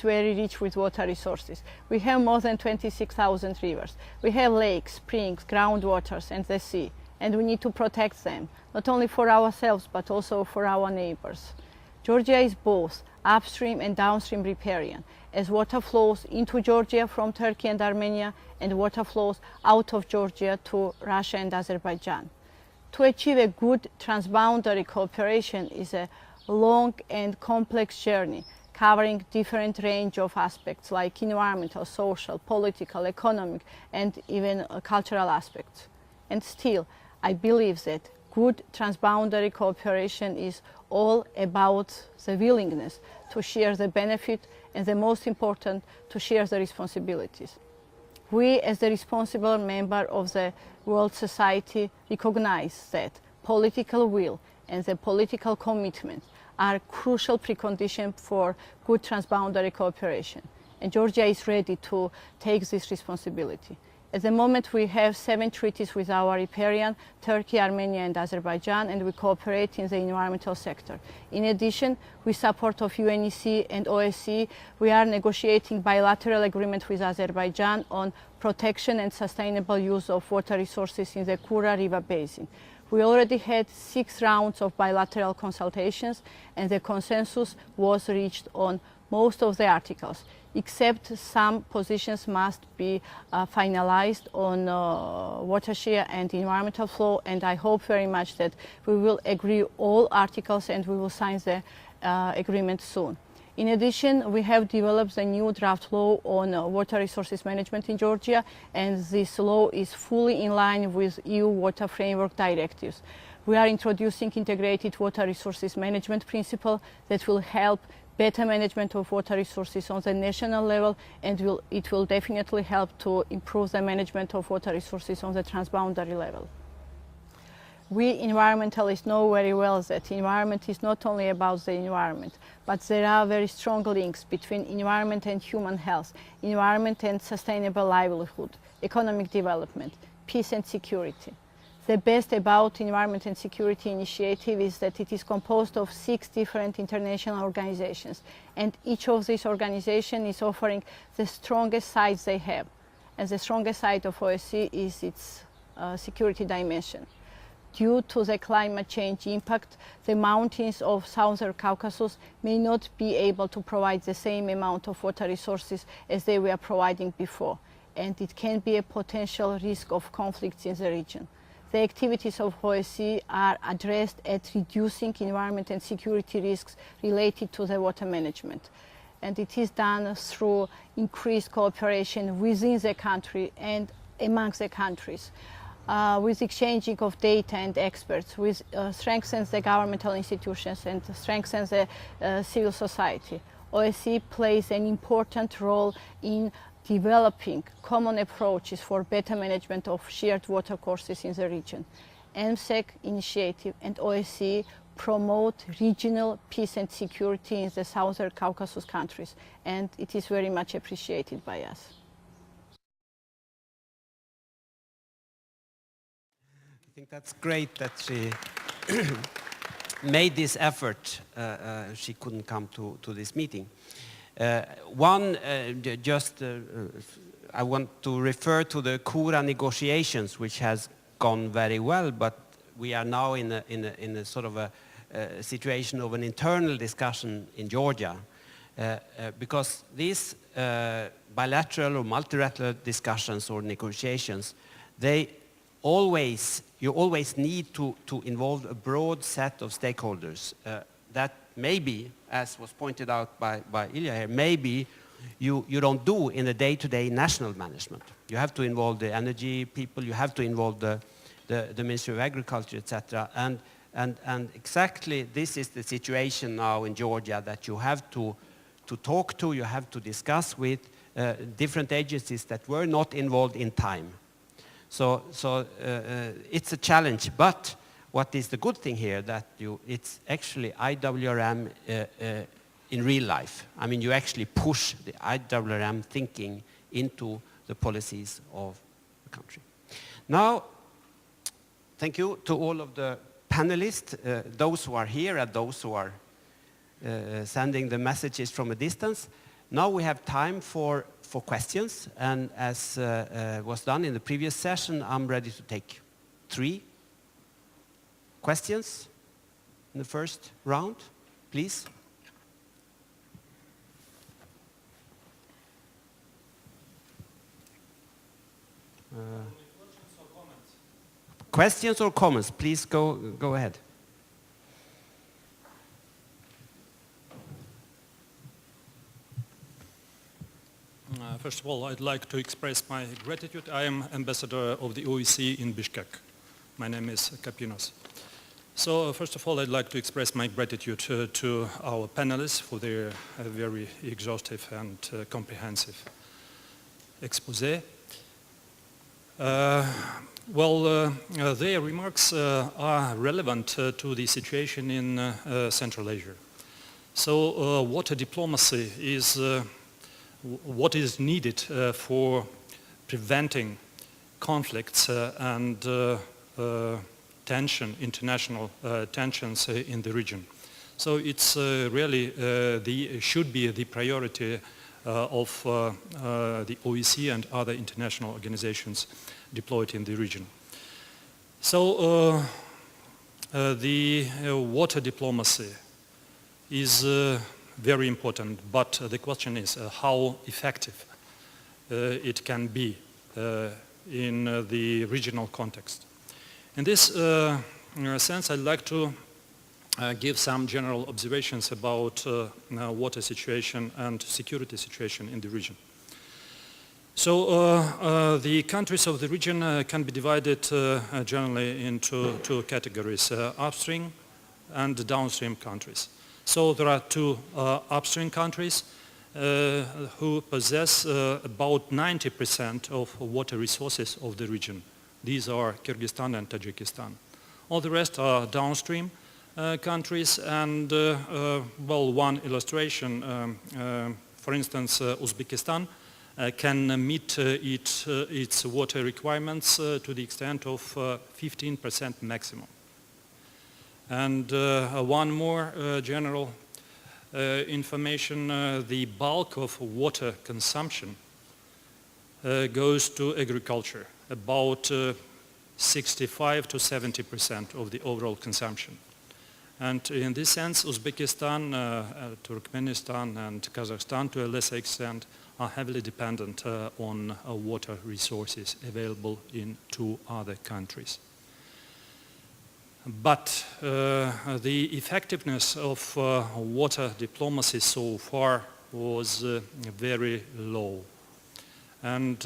very rich with water resources. We have more than 26,000 rivers. We have lakes, springs, groundwaters, and the sea. And we need to protect them, not only for ourselves, but also for our neighbors. Georgia is both upstream and downstream riparian, as water flows into Georgia from Turkey and Armenia, and water flows out of Georgia to Russia and Azerbaijan. To achieve a good transboundary cooperation is a long and complex journey, covering different range of aspects like environmental, social, political, economic, and even cultural aspects. And still, I believe that good transboundary cooperation is all about the willingness to share the benefit, and the most important, to share the responsibilities. We, as the responsible member of the world society, recognize that political will and the political commitment are crucial preconditions for good transboundary cooperation. And Georgia is ready to take this responsibility. At the moment, we have 7 treaties with our riparian, Turkey, Armenia, and Azerbaijan, and we cooperate in the environmental sector. In addition, with support of UNECE and OSCE, we are negotiating bilateral agreement with Azerbaijan on protection and sustainable use of water resources in the Kura River Basin. We already had 6 rounds of bilateral consultations, and the consensus was reached on most of the articles, except some positions must be finalized on water share and environmental flow, and I hope very much that we will agree all articles and we will sign the agreement soon. In addition, we have developed a new draft law on water resources management in Georgia, and this law is fully in line with EU Water Framework directives. We are introducing integrated water resources management principle that will help better management of water resources on the national level, and it will definitely help to improve the management of water resources on the transboundary level. We environmentalists know very well that environment is not only about the environment, but there are very strong links between environment and human health, environment and sustainable livelihood, economic development, peace and security. The best about Environment and Security Initiative is that it is composed of 6 different international organizations, and each of these organizations is offering the strongest sides they have. And the strongest side of OSCE is its security dimension. Due to the climate change impact, the mountains of Southern Caucasus may not be able to provide the same amount of water resources as they were providing before, and it can be a potential risk of conflicts in the region. The activities of OSCE are addressed at reducing environment and security risks related to the water management. And it is done through increased cooperation within the country and amongst the countries, with exchanging of data and experts, with strengthens the governmental institutions and strengthens the civil society. OSCE plays an important role in developing common approaches for better management of shared water courses in the region. EMSEC initiative and OSCE promote regional peace and security in the Southern Caucasus countries, and it is very much appreciated by us. I think that's great that she made this effort. She couldn't come to this meeting. I want to refer to the Kura negotiations, which has gone very well, but we are now in a sort of a situation of an internal discussion in Georgia, because these bilateral or multilateral discussions or negotiations, you always need to involve a broad set of stakeholders that maybe, as was pointed out by Ilya here, maybe you don't do in the day-to-day national management. You have to involve the energy people, you have to involve the Ministry of Agriculture, etc. And exactly this is the situation now in Georgia, that you have to talk to, you have to discuss with different agencies that were not involved in time. So it's a challenge, but what is the good thing here, that it's actually IWRM in real life. I mean, you actually push the IWRM thinking into the policies of the country. Now, thank you to all of the panelists, those who are here and those who are sending the messages from a distance. Now we have time for questions, and as was done in the previous session, I'm ready to take 3 questions in the first round, please. Questions or comments? Please go ahead. First of all, I'd like to express my gratitude. I am ambassador of the OSCE in Bishkek. My name is Kapinos. So first of all, I'd like to express my gratitude to our panelists for their very exhaustive and comprehensive expose. Their remarks are relevant to the situation in Central Asia. So water diplomacy is what is needed for preventing conflicts and international tensions in the region. So it's really should be the priority of the OSCE and other international organizations deployed in the region. So the water diplomacy is very important, but the question is how effective it can be in the regional context. In this sense, I'd like to give some general observations about water situation and security situation in the region. So the countries of the region can be divided generally into 2 categories, upstream and downstream countries. So there are 2 upstream countries who possess about 90% of water resources of the region. These are Kyrgyzstan and Tajikistan. All the rest are downstream countries, and well, one illustration, for instance, Uzbekistan can meet its water requirements to the extent of 15% maximum. And one more general information, the bulk of water consumption goes to agriculture, about 65 to 70% of the overall consumption. And in this sense, Uzbekistan, Turkmenistan and Kazakhstan to a lesser extent are heavily dependent on water resources available in two other countries. But the effectiveness of water diplomacy so far was very low. And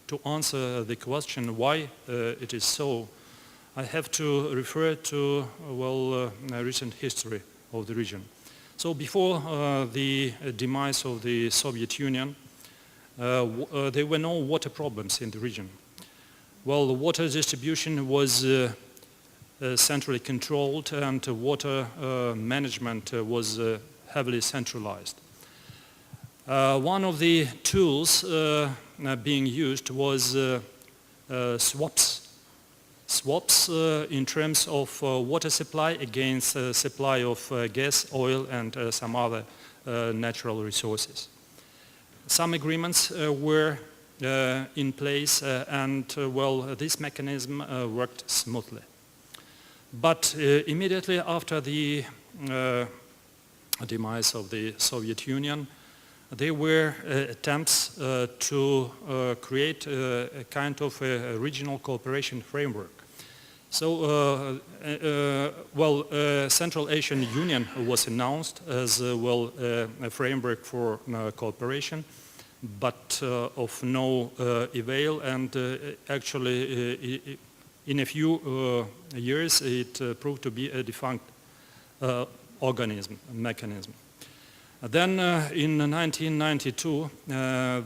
to answer the question why it is so, I have to refer to, well, recent history of the region. So before the demise of the Soviet Union, there were no water problems in the region. Well, the water distribution was centrally controlled, and water management was heavily centralized. One of the tools being used was swaps. Swaps in terms of water supply against supply of gas, oil and some other natural resources. Some agreements were in place and well, this mechanism worked smoothly. But immediately after the demise of the Soviet Union, there were attempts to create a kind of a regional cooperation framework. So, Central Asian Union was announced as well a framework for cooperation, but of no avail, and actually in a few years it proved to be a defunct mechanism. Then in 1992,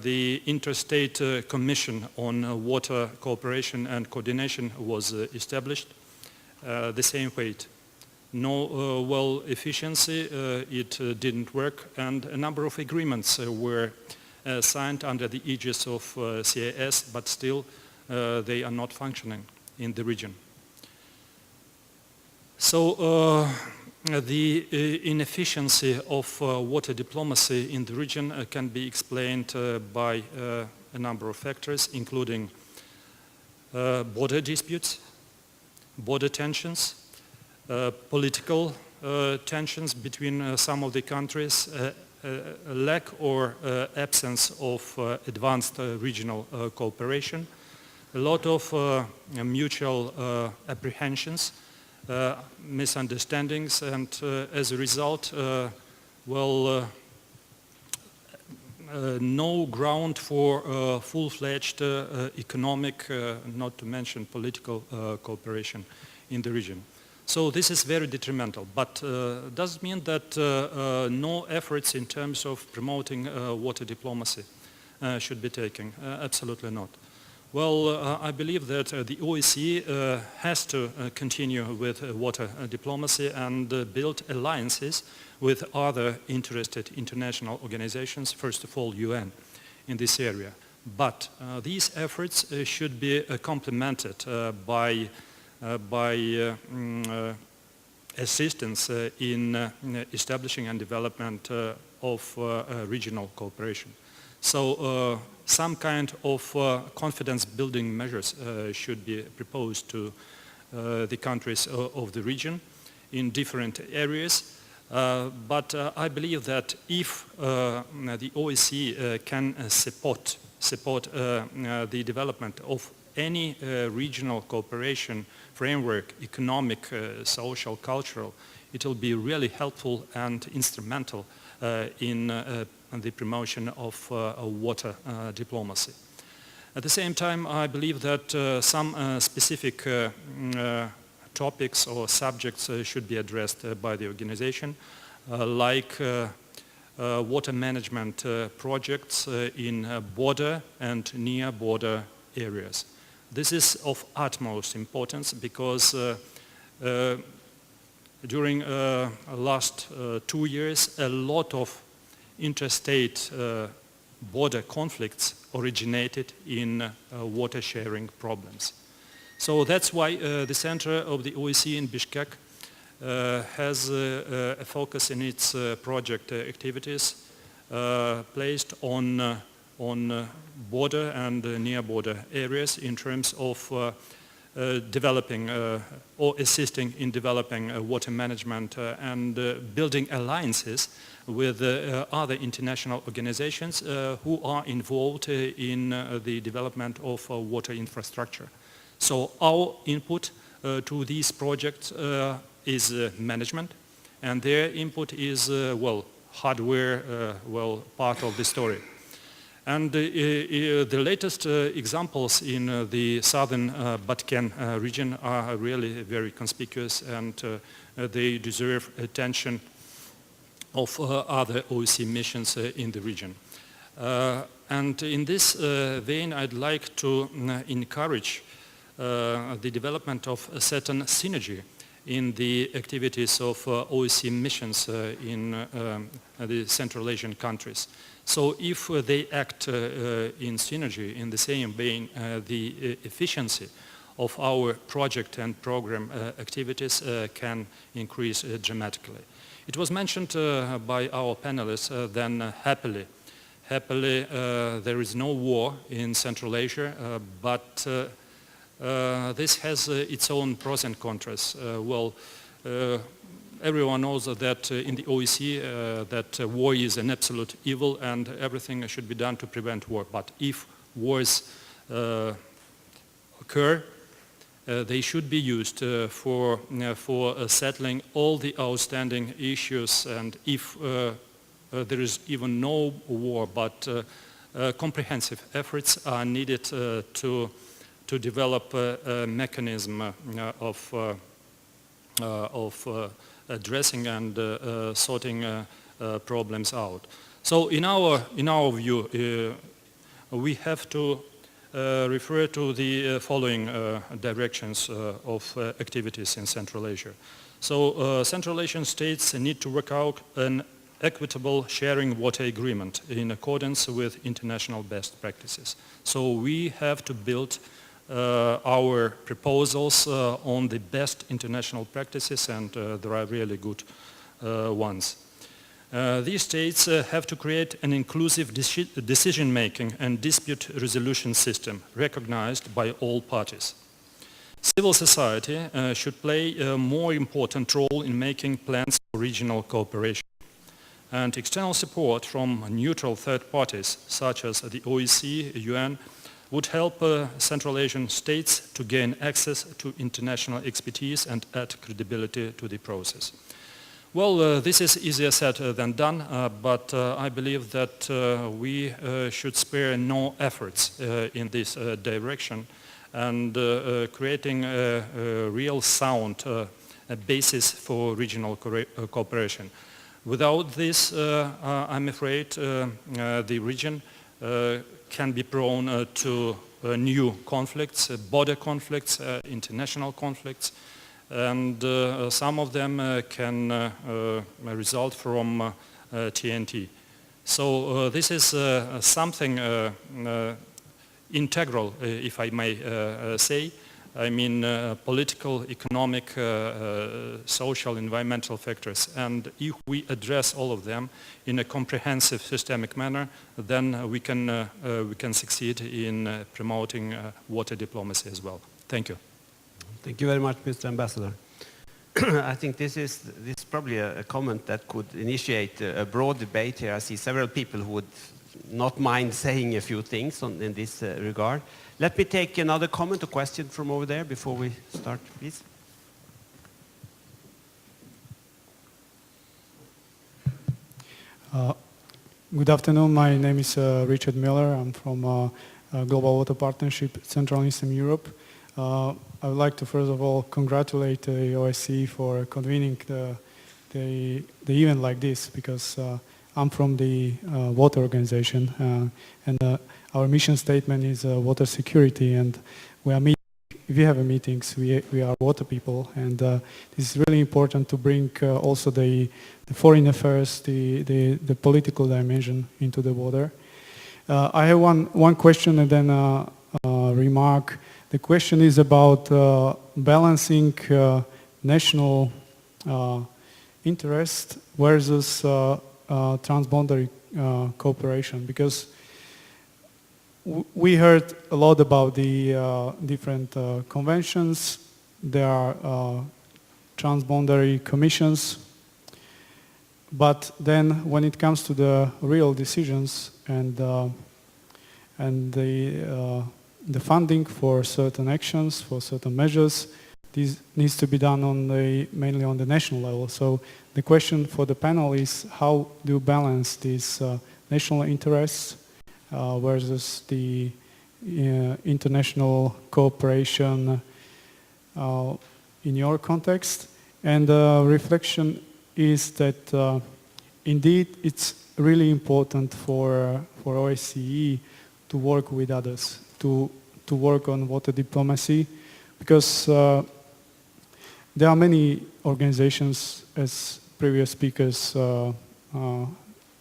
the Interstate Commission on Water Cooperation and Coordination was established. The same fate. No efficiency, it didn't work, and a number of agreements were signed under the aegis of CIS, but still they are not functioning in the region. So the inefficiency of water diplomacy in the region can be explained by a number of factors, including border disputes, border tensions, political tensions between some of the countries, lack or absence of advanced regional cooperation, a lot of mutual apprehensions, misunderstandings, and as a result, no ground for full-fledged economic, not to mention political cooperation in the region. So this is very detrimental, but does it mean that no efforts in terms of promoting water diplomacy should be taken? Absolutely not. Well, I believe that the OSCE has to continue with water diplomacy and build alliances with other interested international organizations, first of all UN, in this area. But these efforts should be complemented by assistance in establishing and development of regional cooperation. So some kind of confidence-building measures should be proposed to the countries of the region in different areas. But I believe that if the OSCE can support the development of any regional cooperation framework, economic, social, cultural, it will be really helpful and instrumental in the promotion of water diplomacy. At the same time, I believe that some specific topics or subjects should be addressed by the organization, like water management projects in border and near border areas. This is of utmost importance because during last 2 years, a lot of interstate border conflicts originated in water sharing problems. So that's why the center of the OSCE in Bishkek has a focus in its project activities placed on border and near border areas in terms of developing or assisting in developing water management and building alliances with other international organizations who are involved in the development of water infrastructure. So our input to these projects is management, and their input is, well, hardware, well, part of the story. And the latest examples in the southern Batken region are really very conspicuous, and they deserve attention of other OSCE missions in the region. And in this vein, I'd like to encourage the development of a certain synergy in the activities of OSCE missions in the Central Asian countries. So if they act in synergy in the same vein, the efficiency of our project and program activities can increase dramatically. It was mentioned by our panelists then happily there is no war in Central Asia, but this has its own pros and cons. Everyone knows that in the OSCE that war is an absolute evil and everything should be done to prevent war. But if wars occur, they should be used for settling all the outstanding issues, and if there is even no war, but comprehensive efforts are needed to develop a mechanism of addressing and sorting problems out. So in our view, we have to refer to the following directions of activities in Central Asia. So Central Asian states need to work out an equitable sharing water agreement in accordance with international best practices. So we have to build our proposals on the best international practices, and there are really good ones. These states have to create an inclusive decision-making and dispute resolution system recognized by all parties. Civil society should play a more important role in making plans for regional cooperation. And external support from neutral third parties, such as the OSCE, UN, would help Central Asian states to gain access to international expertise and add credibility to the process. Well, this is easier said than done, but I believe that we should spare no efforts in this direction, and creating a real sound basis for regional cooperation. Without this, I'm afraid the region can be prone to new conflicts, border conflicts, international conflicts, and some of them can result from TNT. So this is something integral, if I may say. I mean political, economic, social, environmental factors. And if we address all of them in a comprehensive, systemic manner, then we can succeed in promoting water diplomacy as well. Thank you. Thank you very much, Mr. Ambassador. I think this is probably a comment that could initiate a broad debate here. I see several people who would not mind saying a few things in this regard. Let me take another comment or question from over there before we start, please. Good afternoon. My name is Richard Miller. I'm from Global Water Partnership, Central and Eastern Europe. I would like to first of all congratulate the OSCE for convening the event like this, because I'm from the water organization, and our mission statement is water security, and we are if we have meetings, we are water people, and this is really important to bring also the foreign affairs, the political dimension into the water. I have one question and then a remark. The question is about balancing national interest versus transboundary cooperation, because we heard a lot about the different conventions. There are transboundary commissions, but then when it comes to the real decisions and the funding for certain actions, for certain measures, this needs to be done mainly on the national level. So the question for the panel is, how do you balance these national interests versus the international cooperation in your context? And the reflection is that indeed it's really important for OSCE to work with others, to work on water diplomacy, because there are many organizations, as previous speakers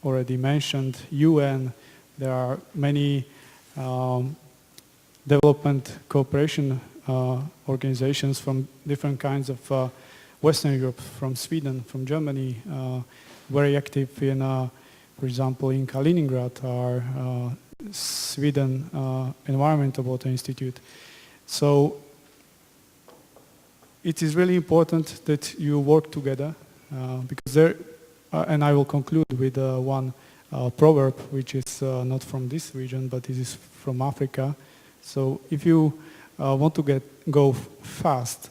already mentioned, UN. There are many development cooperation organizations from different kinds of Western Europe, from Sweden, from Germany, very active in, for example, in Kaliningrad, our Sweden Environmental Water Institute. So it is really important that you work together, because there, and I will conclude with one proverb, which is not from this region, but it is from Africa. So if you want to go fast,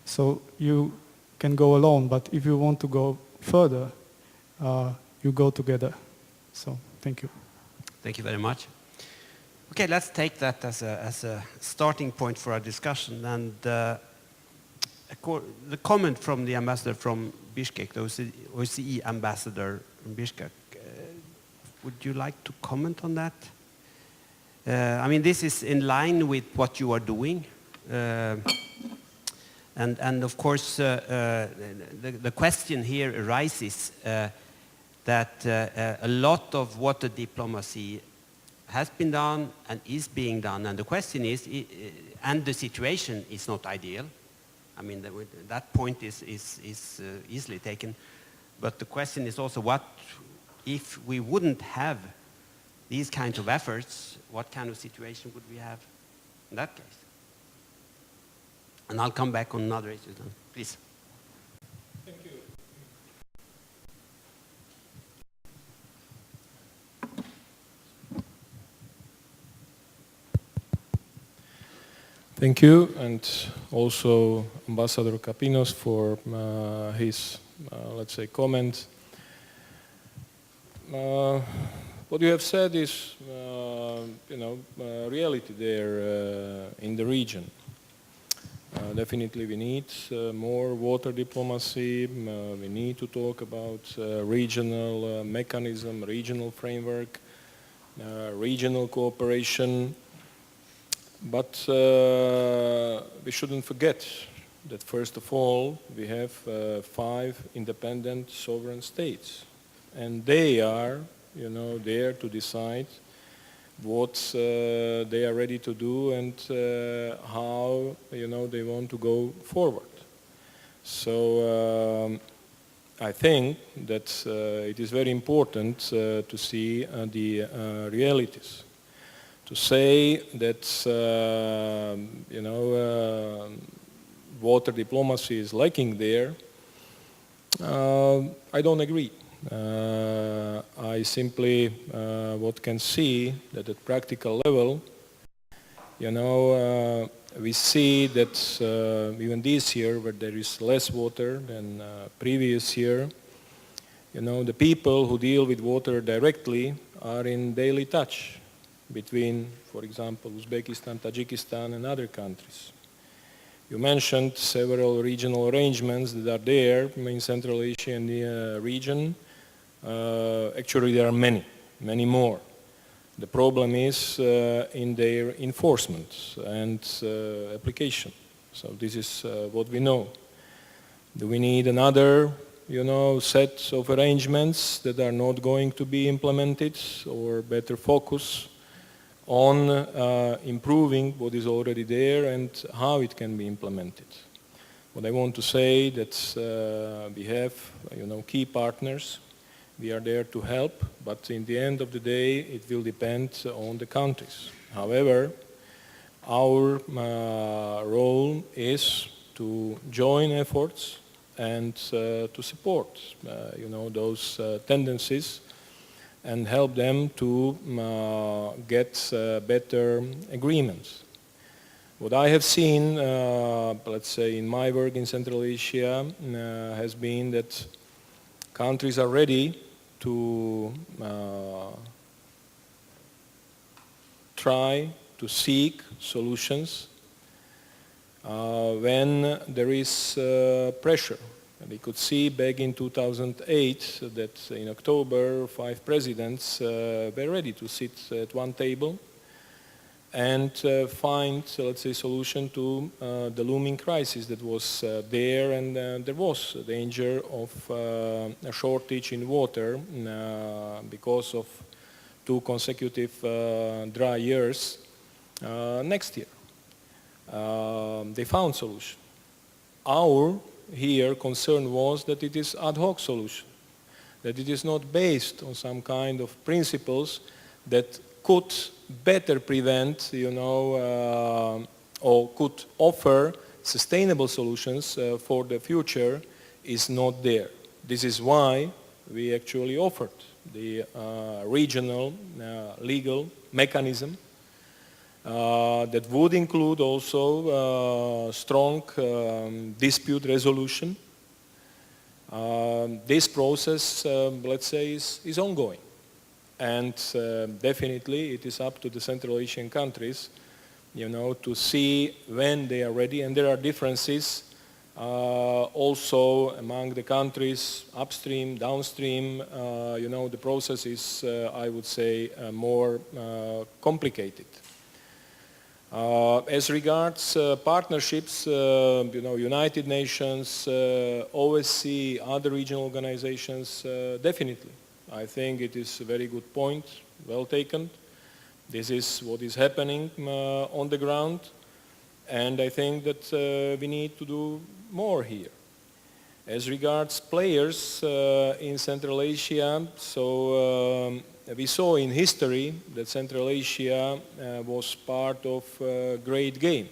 so you can go alone, but if you want to go further, you go together. So thank you. Thank you very much. Okay, let's take that as a starting point for our discussion. And the comment from the ambassador from Bishkek, the OSCE ambassador from Bishkek, would you like to comment on that? I mean, this is in line with what you are doing. And of course, the question here arises that a lot of water diplomacy has been done and is being done. And the question is, and the situation is not ideal. I mean, that point is easily taken. But the question is also, what if we wouldn't have these kinds of efforts, what kind of situation would we have in that case? And I'll come back on another issue then. Please. Thank you. Thank you, and also Ambassador Kapinos for his, let's say, comment. What you have said is, reality there in the region. Definitely we need more water diplomacy. We need to talk about regional mechanism, regional framework, regional cooperation. But we shouldn't forget that first of all we have 5 independent sovereign states, and they are, there to decide what they are ready to do and how, they want to go forward. So I think that it is very important to see the realities. To say that, water diplomacy is lacking there, I don't agree. I simply what can see that at practical level, we see that even this year, where there is less water than previous year, the people who deal with water directly are in daily touch between, for example, Uzbekistan, Tajikistan, and other countries. You mentioned several regional arrangements that are there in Central Asia and the region. Actually, there are many more. The problem is in their enforcement and application. So this is what we know. Do we need another, set of arrangements that are not going to be implemented, or better focus on improving what is already there and how it can be implemented? What I want to say that we have, key partners. We are there to help, but in the end of the day, it will depend on the countries. However, our role is to join efforts and to support, those tendencies and help them to get better agreements. What I have seen, let's say in my work in Central Asia, has been that countries are ready to try to seek solutions when there is pressure. And we could see back in 2008 that in October 5 presidents were ready to sit at one table and find, let's say, solution to the looming crisis that was there, and there was a danger of a shortage in water because of 2 consecutive dry years next year. They found solution. Our here concern was that it is ad hoc solution, that it is not based on some kind of principles that could better prevent, or could offer sustainable solutions for the future, is not there. This is why we actually offered the regional legal mechanism that would include also strong dispute resolution. This process, let's say, is ongoing. And definitely it is up to the Central Asian countries, to see when they are ready. And there are differences also among the countries, upstream, downstream. The process is, I would say, more complicated. As regards partnerships, United Nations, OSCE, other regional organizations, definitely. I think it is a very good point, well taken. This is what is happening on the ground, and I think that we need to do more here. As regards players in Central Asia, so we saw in history that Central Asia was part of a great game.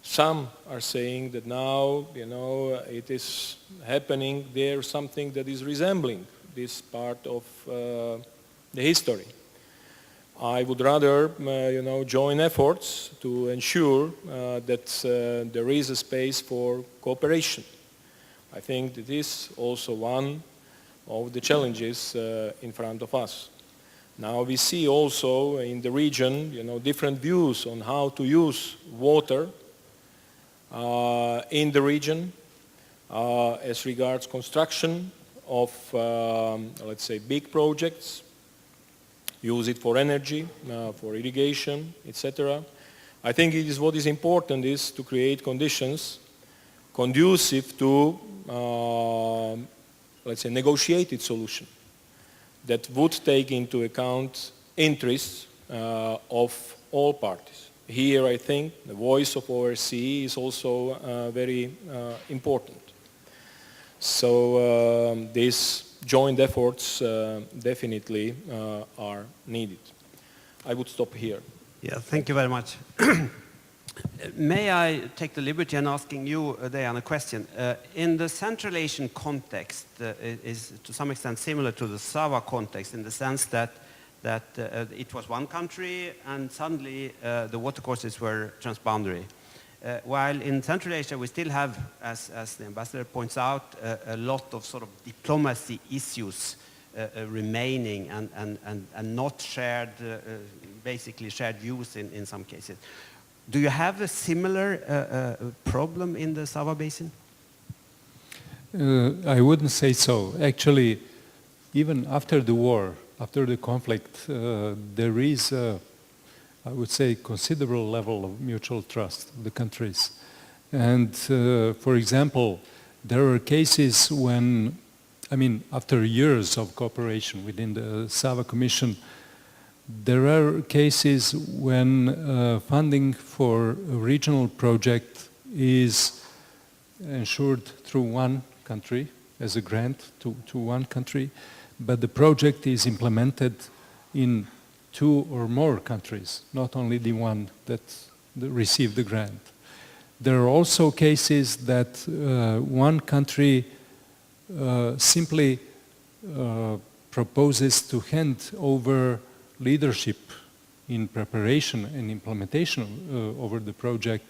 Some are saying that now, it is happening there something that is resembling this part of the history. I would rather, join efforts to ensure that there is a space for cooperation. I think that is also one of the challenges in front of us. Now we see also in the region, different views on how to use water in the region as regards construction of, let's say, big projects, use it for energy, for irrigation, etc. I think it is what is important is to create conditions conducive to, let's say, negotiated solution that would take into account interests of all parties. Here, I think the voice of OSCE is also very important. So these joint efforts definitely are needed. I would stop here. Yeah, thank you very much. May I take the liberty in asking you, Dejan, a question? In the Central Asian context, it is to some extent similar to the Sava context in the sense that it was one country and suddenly the watercourses were transboundary. While in Central Asia we still have, as the ambassador points out, a lot of sort of diplomacy issues remaining and not shared, basically shared views in some cases. Do you have a similar problem in the Sava Basin? I wouldn't say so. Actually, even after the war, after the conflict, there is, I would say, considerable level of mutual trust of the countries. And for example, there are cases when, I mean, after years of cooperation within the Sava Commission, there are cases when funding for a regional project is ensured through one country as a grant to one country, but the project is implemented in 2 or more countries, not only the one that received the grant. There are also cases that one country simply proposes to hand over leadership in preparation and implementation over the project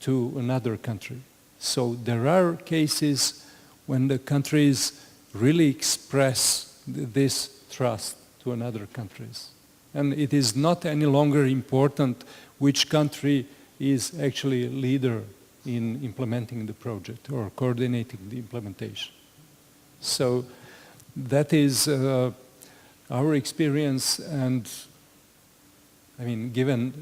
to another country. So there are cases when the countries really express this trust to another countries. And it is not any longer important which country is actually a leader in implementing the project or coordinating the implementation. So that is our experience, and I mean, given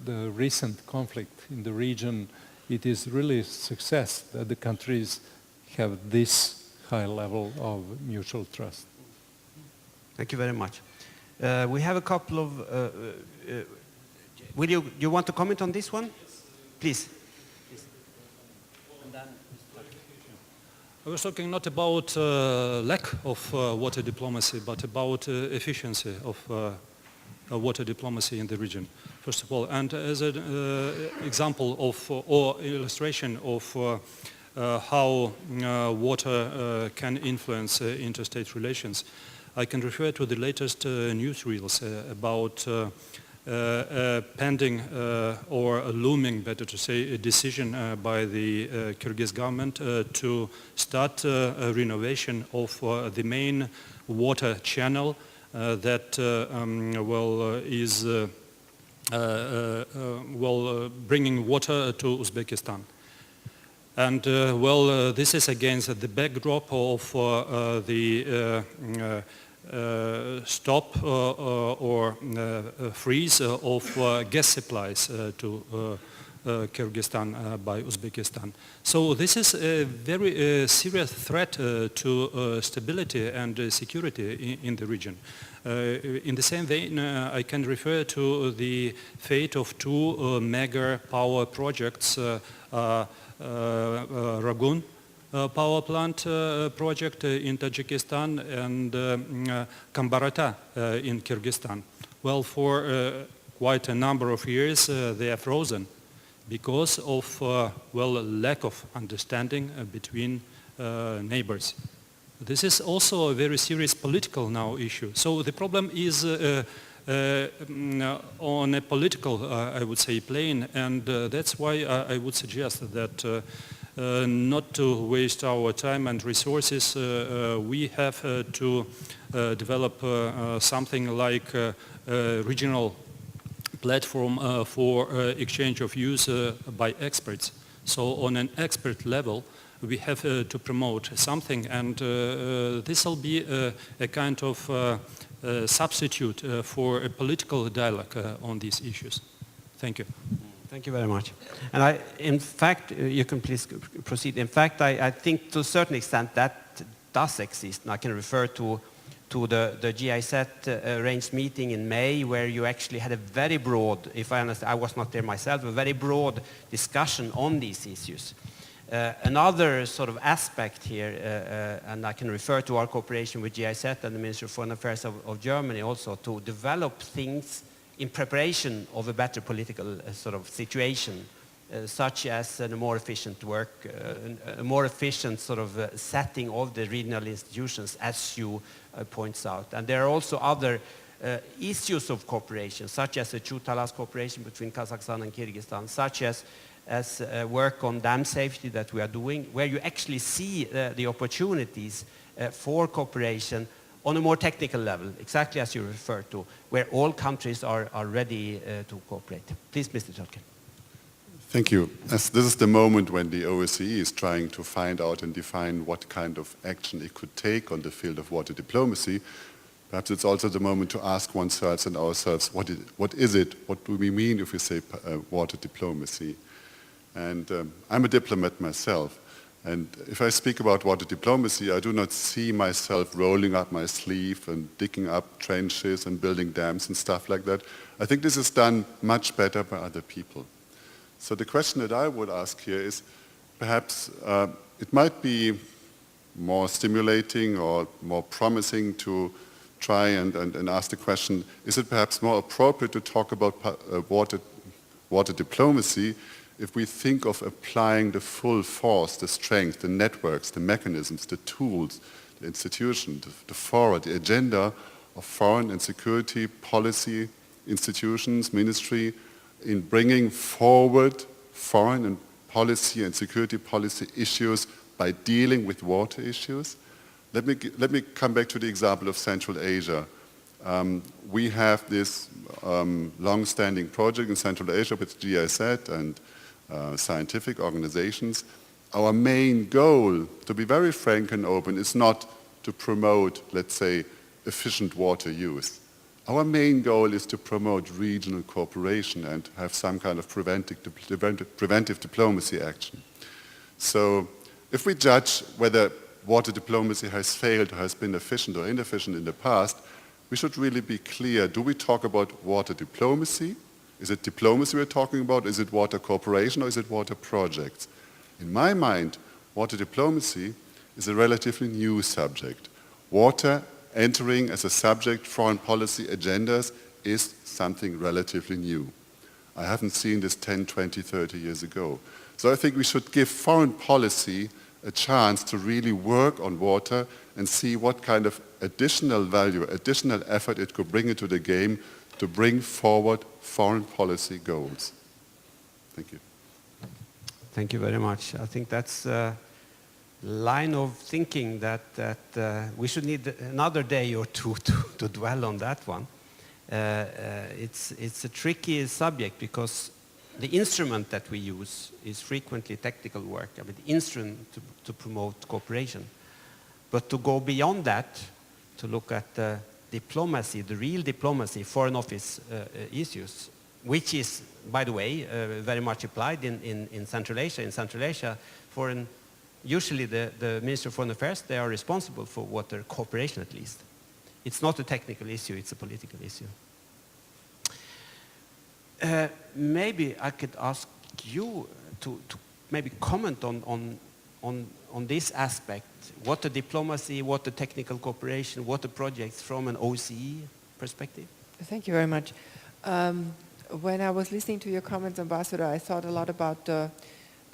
the recent conflict in the region, it is really a success that the countries have this high level of mutual trust. Thank you very much. We have a couple of... will you want to comment on this one? Please. I was talking not about lack of water diplomacy, but about efficiency of water diplomacy in the region, first of all. And as an example of, or illustration of how water can influence interstate relations, I can refer to the latest newsreels about pending or looming, better to say, a decision by the Kyrgyz government to start a renovation of the main water channel that is bringing water to Uzbekistan. And this is against the backdrop of the stop or freeze of gas supplies to Kyrgyzstan by Uzbekistan. So this is a very serious threat to stability and security in the region. In the same vein, I can refer to the fate of 2 mega power projects, Ragun power plant project in Tajikistan and Kambarata in Kyrgyzstan. Well, for quite a number of years they are frozen because of lack of understanding between neighbors. This is also a very serious political now issue. So the problem is on a political, I would say, plane, and that's why I would suggest that not to waste our time and resources, we have to develop something like a regional platform for exchange of views by experts. So on an expert level, we have to promote something, and this will be a kind of substitute for a political dialogue on these issues. Thank you. Thank you very much. And in fact, you can please proceed. In fact, I think to a certain extent that does exist. And I can refer to the GIZ arranged meeting in May, where you actually had a very broad, if I understand, I was not there myself, a very broad discussion on these issues. Another sort of aspect here, and I can refer to our cooperation with GIZ and the Ministry of Foreign Affairs of Germany also, to develop things in preparation of a better political sort of situation, such as a more efficient work, a more efficient sort of setting of the regional institutions, as you points out. And there are also other issues of cooperation, such as the Chu-Talas cooperation between Kazakhstan and Kyrgyzstan, such as work on dam safety that we are doing, where you actually see the opportunities for cooperation on a more technical level, exactly as you referred to, where all countries are ready to cooperate. Please, Mr. Tolkien. Thank you. As this is the moment when the OSCE is trying to find out and define what kind of action it could take on the field of water diplomacy, Perhaps it's also the moment to ask oneself and ourselves, what is it? What do we mean if we say water diplomacy? And I'm a diplomat myself. And if I speak about water diplomacy, I do not see myself rolling up my sleeve and digging up trenches and building dams and stuff like that. I think this is done much better by other people. So the question that I would ask here is, perhaps it might be more stimulating or more promising to try and ask the question, is it perhaps more appropriate to talk about water diplomacy if we think of applying the full force, the strength, the networks, the mechanisms, the tools, the institution, the forward, the agenda of foreign and security policy institutions, ministry, in bringing forward foreign and policy and security policy issues by dealing with water issues? Let me come back to the example of Central Asia. We have this long-standing project in Central Asia with GIZ and scientific organizations. Our main goal, to be very frank and open, is not to promote, let's say, efficient water use. Our main goal is to promote regional cooperation and have some kind of preventive diplomacy action. So if we judge whether water diplomacy has failed or has been efficient or inefficient in the past, we should really be clear. Do we talk about water diplomacy? Is it diplomacy we're talking about? Is it water cooperation or is it water projects? In my mind, water diplomacy is a relatively new subject. Water entering as a subject, foreign policy agendas, is something relatively new. I haven't seen this 10, 20, 30 years ago. So I think we should give foreign policy a chance to really work on water and see what kind of additional value, additional effort it could bring into the game to bring forward foreign policy goals. Thank you. Thank you very much. I think that's a line of thinking that we should need another day or two to dwell on that one. It's a tricky subject because the instrument that we use is frequently technical work. I mean, the instrument to promote cooperation. But to go beyond that, to look at the diplomacy, the real diplomacy, foreign office issues, which is, by the way, very much applied in Central Asia. In Central Asia, usually the Minister of Foreign Affairs, they are responsible for water cooperation at least. It's not a technical issue, it's a political issue. Maybe I could ask you to maybe comment on this aspect, water diplomacy, water technical cooperation, water projects from an OSCE perspective. Thank you very much. When I was listening to your comments, Ambassador, I thought a lot about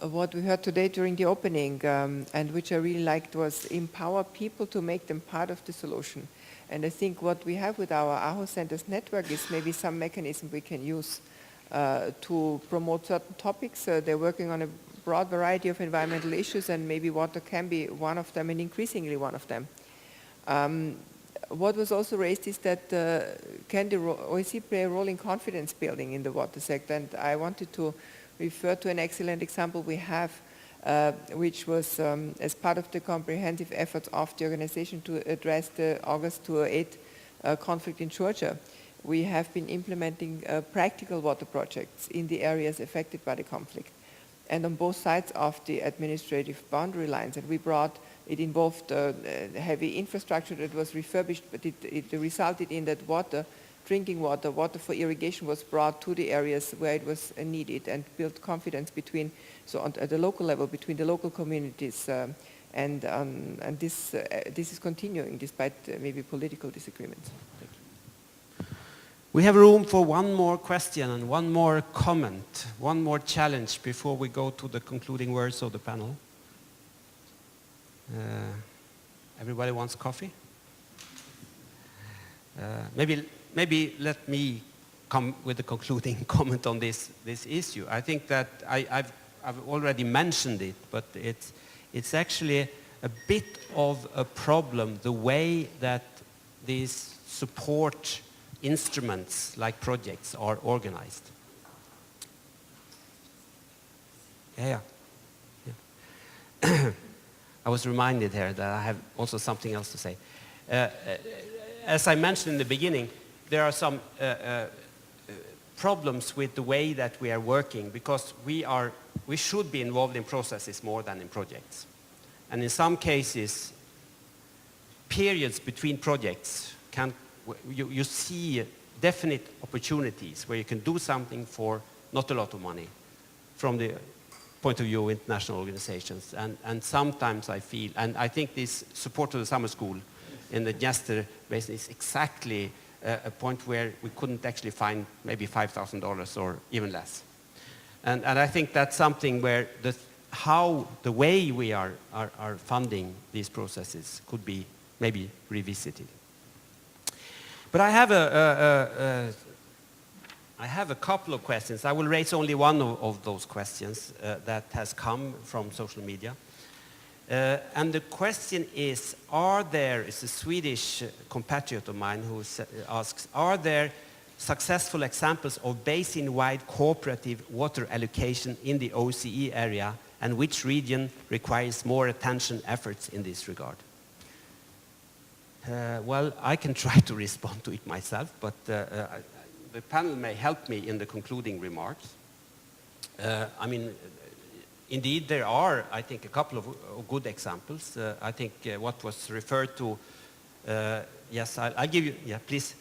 what we heard today during the opening, and which I really liked was empower people to make them part of the solution. And I think what we have with our AHO Centers network is maybe some mechanism we can use to promote certain topics. They're working on a broad variety of environmental issues, and maybe water can be one of them, and increasingly one of them. What was also raised is that can the OSCE play a role in confidence building in the water sector? And I wanted to refer to an excellent example we have, which was as part of the comprehensive efforts of the organization to address the August 2008 conflict in Georgia. We have been implementing practical water projects in the areas affected by the conflict, and on both sides of the administrative boundary lines. And it involved heavy infrastructure that was refurbished, but it resulted in that water, drinking water, water for irrigation was brought to the areas where it was needed, and built confidence at the local level between the local communities, and this is continuing despite maybe political disagreements. Thank you. We have room for one more question and one more comment, one more challenge before we go to the concluding words of the panel. Everybody wants coffee? Maybe let me come with a concluding comment on this issue. I think that I've already mentioned it, but it's actually a bit of a problem, the way that these support instruments like projects are organized. Yeah. I was reminded here that I have also something else to say. as I mentioned in the beginning, there are some problems with the way that we are working because we should be involved in processes more than in projects. And in some cases, periods between projects you see definite opportunities where you can do something for not a lot of money from the point of view of international organizations. And sometimes I feel, and I think this support to the summer school in the Dniester Basin is exactly a point where we couldn't actually find maybe $5,000 or even less. And I think that's something where how the way we are funding these processes could be maybe revisited. But I have a couple of questions. I will raise only one of those questions that has come from social media. And the question is, it's a Swedish compatriot of mine who asks, are there successful examples of basin-wide cooperative water allocation in the OSCE area, and which region requires more attention efforts in this regard? Well, I can try to respond to it myself, but the panel may help me in the concluding remarks. I mean, indeed, there are, I think, a couple of good examples. I think what was referred to, yes, I'll give you, yeah, please.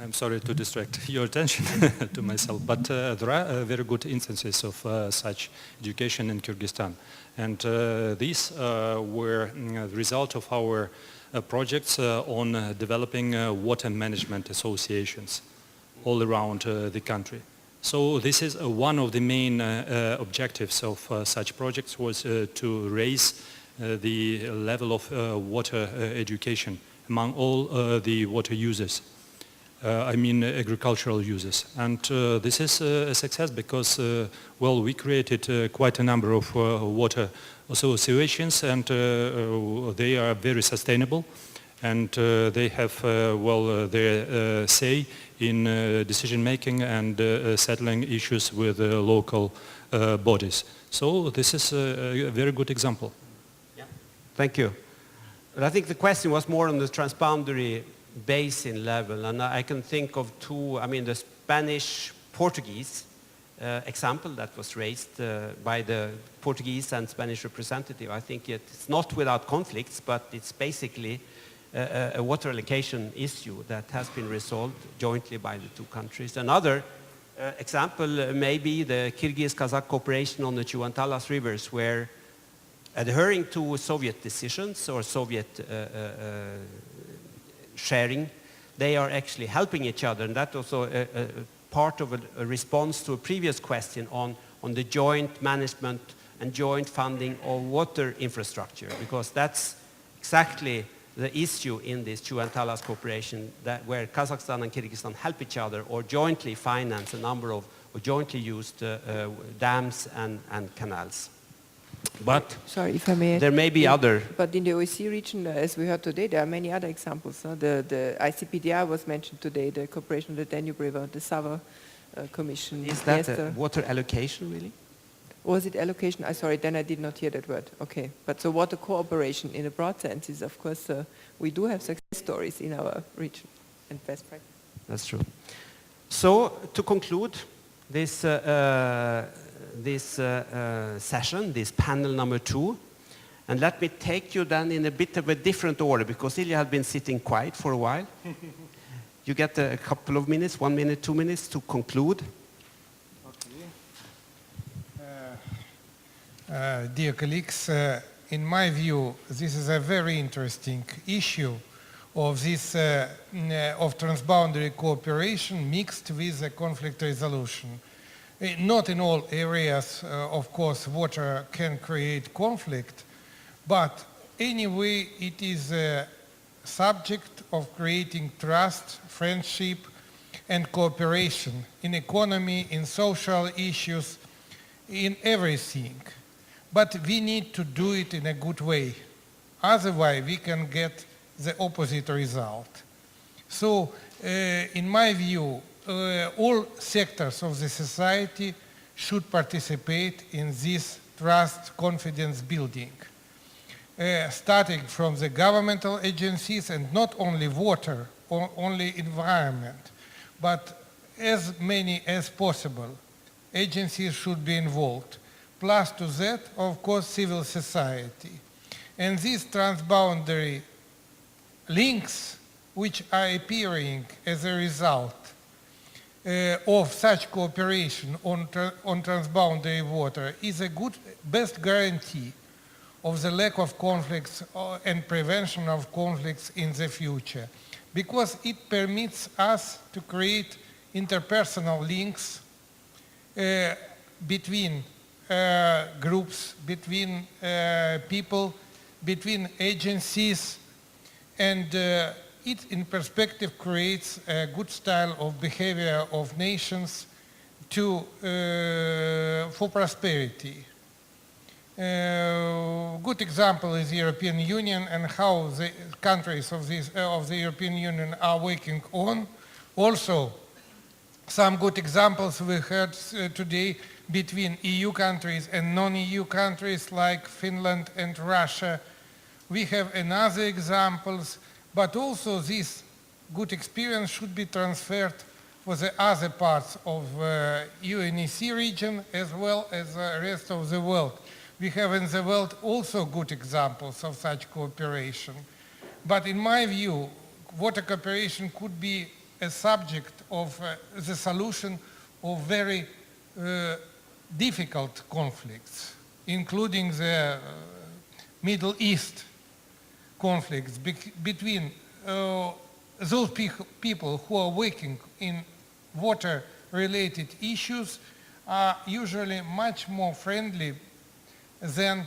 I'm sorry to distract your attention to myself, but there are very good instances of such education in Kyrgyzstan. And these were the result of our projects on developing water management associations all around the country. So this is one of the main objectives of such projects was to raise the level of water education among all the water users. I mean agricultural users. And this is a success because, well, we created quite a number of water associations, and they are very sustainable, and they have, well, their say in decision making and settling issues with local bodies. So this is a very good example. Yeah. Thank you. But I think the question was more on the transboundary basin level, and I can think of two, I mean the Spanish-Portuguese example that was raised by the Portuguese and Spanish representative. I think it's not without conflicts, but it's basically a water allocation issue that has been resolved jointly by the two countries. Another example may be the Kyrgyz-Kazakh cooperation on the Chuan-Talas rivers, where adhering to Soviet decisions or Soviet sharing, they are actually helping each other, and that's also a part of a response to a previous question on the joint management and joint funding of water infrastructure, because that's exactly the issue in this Chuan-Talas cooperation, that where Kazakhstan and Kyrgyzstan help each other or jointly finance a number of jointly used dams and canals. But sorry, if I may, there may be other. But in the OSCE region, as we heard today, there are many other examples. The ICPDR was mentioned today, the cooperation of the Danube River, the Sava Commission. Is that Dniester. water allocation, really? Was it allocation? Sorry, then I did not hear that word. Okay, but so water cooperation in a broad sense is, of course, we do have success stories in our region and best practice. That's true. So, to conclude this session, this panel number 2, and let me take you then in a bit of a different order, because Ilya had been sitting quiet for a while. You get a couple of minutes, 1 minute, 2 minutes to conclude. Okay. Dear colleagues, in my view, this is a very interesting issue of this of transboundary cooperation mixed with conflict resolution. Not in all areas, of course, water can create conflict, but anyway, it is a subject of creating trust, friendship, and cooperation in economy, in social issues, in everything. But we need to do it in a good way. Otherwise, we can get the opposite result. So, in my view, all sectors of the society should participate in this trust confidence building. starting from the governmental agencies, and not only water or only environment, but as many as possible agencies should be involved. Plus to that, of course, civil society. And these transboundary links, which are appearing as a result of such cooperation on transboundary water, is a good, best guarantee of the lack of conflicts and prevention of conflicts in the future, because it permits us to create interpersonal links between groups, between people, between agencies, and it in perspective creates a good style of behavior of nations for prosperity. Good example is the European Union and how the countries of the European Union are working on. Also, some good examples we heard today between EU countries and non-EU countries like Finland and Russia. We have another examples, but also this good experience should be transferred for the other parts of UNECE region as well as the rest of the world. We have in the world also good examples of such cooperation. But in my view, water cooperation could be a subject of the solution of very difficult conflicts, including the Middle East conflicts between those people who are working in water-related issues are usually much more friendly than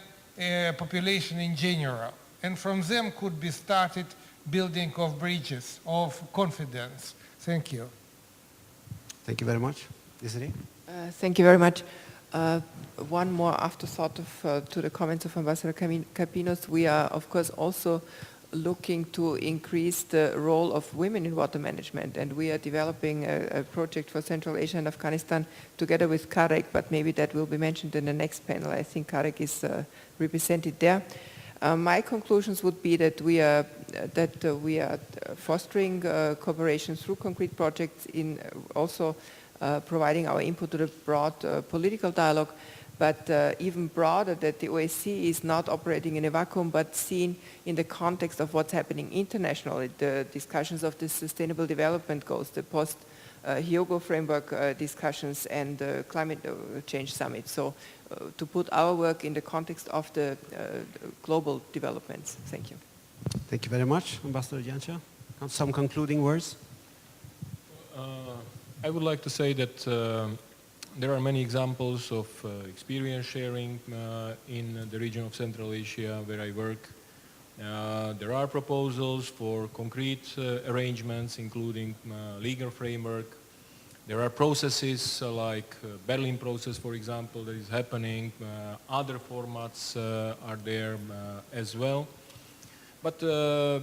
population in general. And from them could be started building of bridges of confidence. Thank you. Thank you very much. Desiree? Thank you very much. One more afterthought to the comments of Ambassador Kapinos. We are, of course, also looking to increase the role of women in water management, and we are developing a project for Central Asia and Afghanistan together with KAREK, but maybe that will be mentioned in the next panel. I think KAREK is represented there. My conclusions would be that we are fostering cooperation through concrete projects, in also providing our input to the broad political dialogue, but even broader, that the OSCE is not operating in a vacuum, but seen in the context of what's happening internationally, the discussions of the Sustainable Development Goals, the post-Hyogo framework discussions, and the Climate Change Summit. So to put our work in the context of the global developments. Thank you. Thank you very much, Ambassador Jenča. Some concluding words? I would like to say that there are many examples of experience sharing in the region of Central Asia where I work. There are proposals for concrete arrangements, including legal framework. There are processes like Berlin process, for example, that is happening. Other formats are there as well. But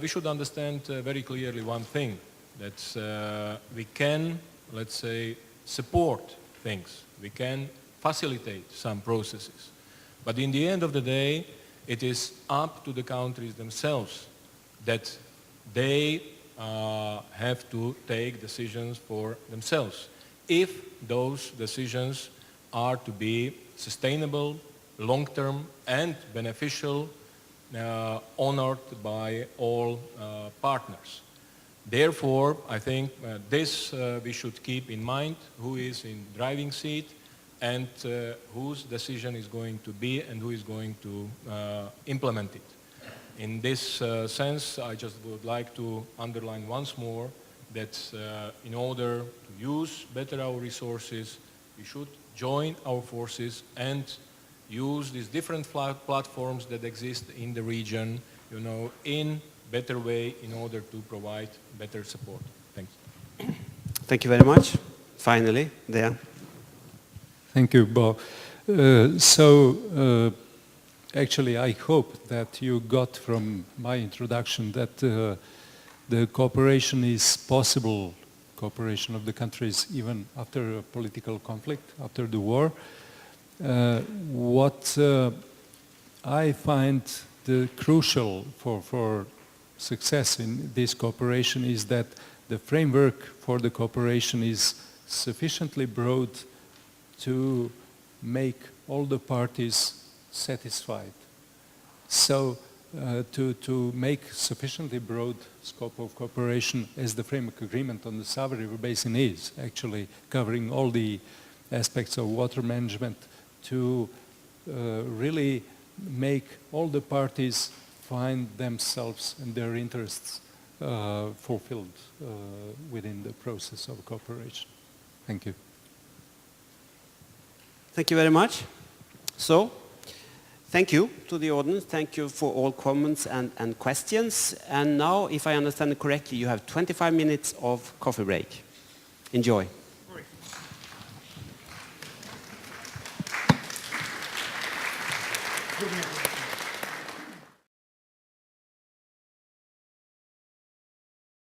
we should understand very clearly one thing, that we can, let's say, support things. We can facilitate some processes. But in the end of the day, it is up to the countries themselves that they have to take decisions for themselves, if those decisions are to be sustainable, long-term, and beneficial, honored by all partners. Therefore, I think this we should keep in mind, who is in driving seat and whose decision is going to be and who is going to implement it. In this sense, I just would like to underline once more that in order to use better our resources, we should join our forces and use these different platforms that exist in the region, in better way in order to provide better support. Thanks. Thank you very much. Finally, Dejan. Thank you, Bo. Actually, I hope that you got from my introduction that the cooperation is possible, cooperation of the countries even after a political conflict, after the war. What I find the crucial for success in this cooperation is that the framework for the cooperation is sufficiently broad to make all the parties satisfied. So to make sufficiently broad scope of cooperation as the framework agreement on the Sava River Basin is, actually covering all the aspects of water management, to really make all the parties find themselves and their interests fulfilled within the process of cooperation. Thank you. Thank you very much. So, thank you to the audience. Thank you for all comments and questions. And now, if I understand it correctly, you have 25 minutes of coffee break. Enjoy.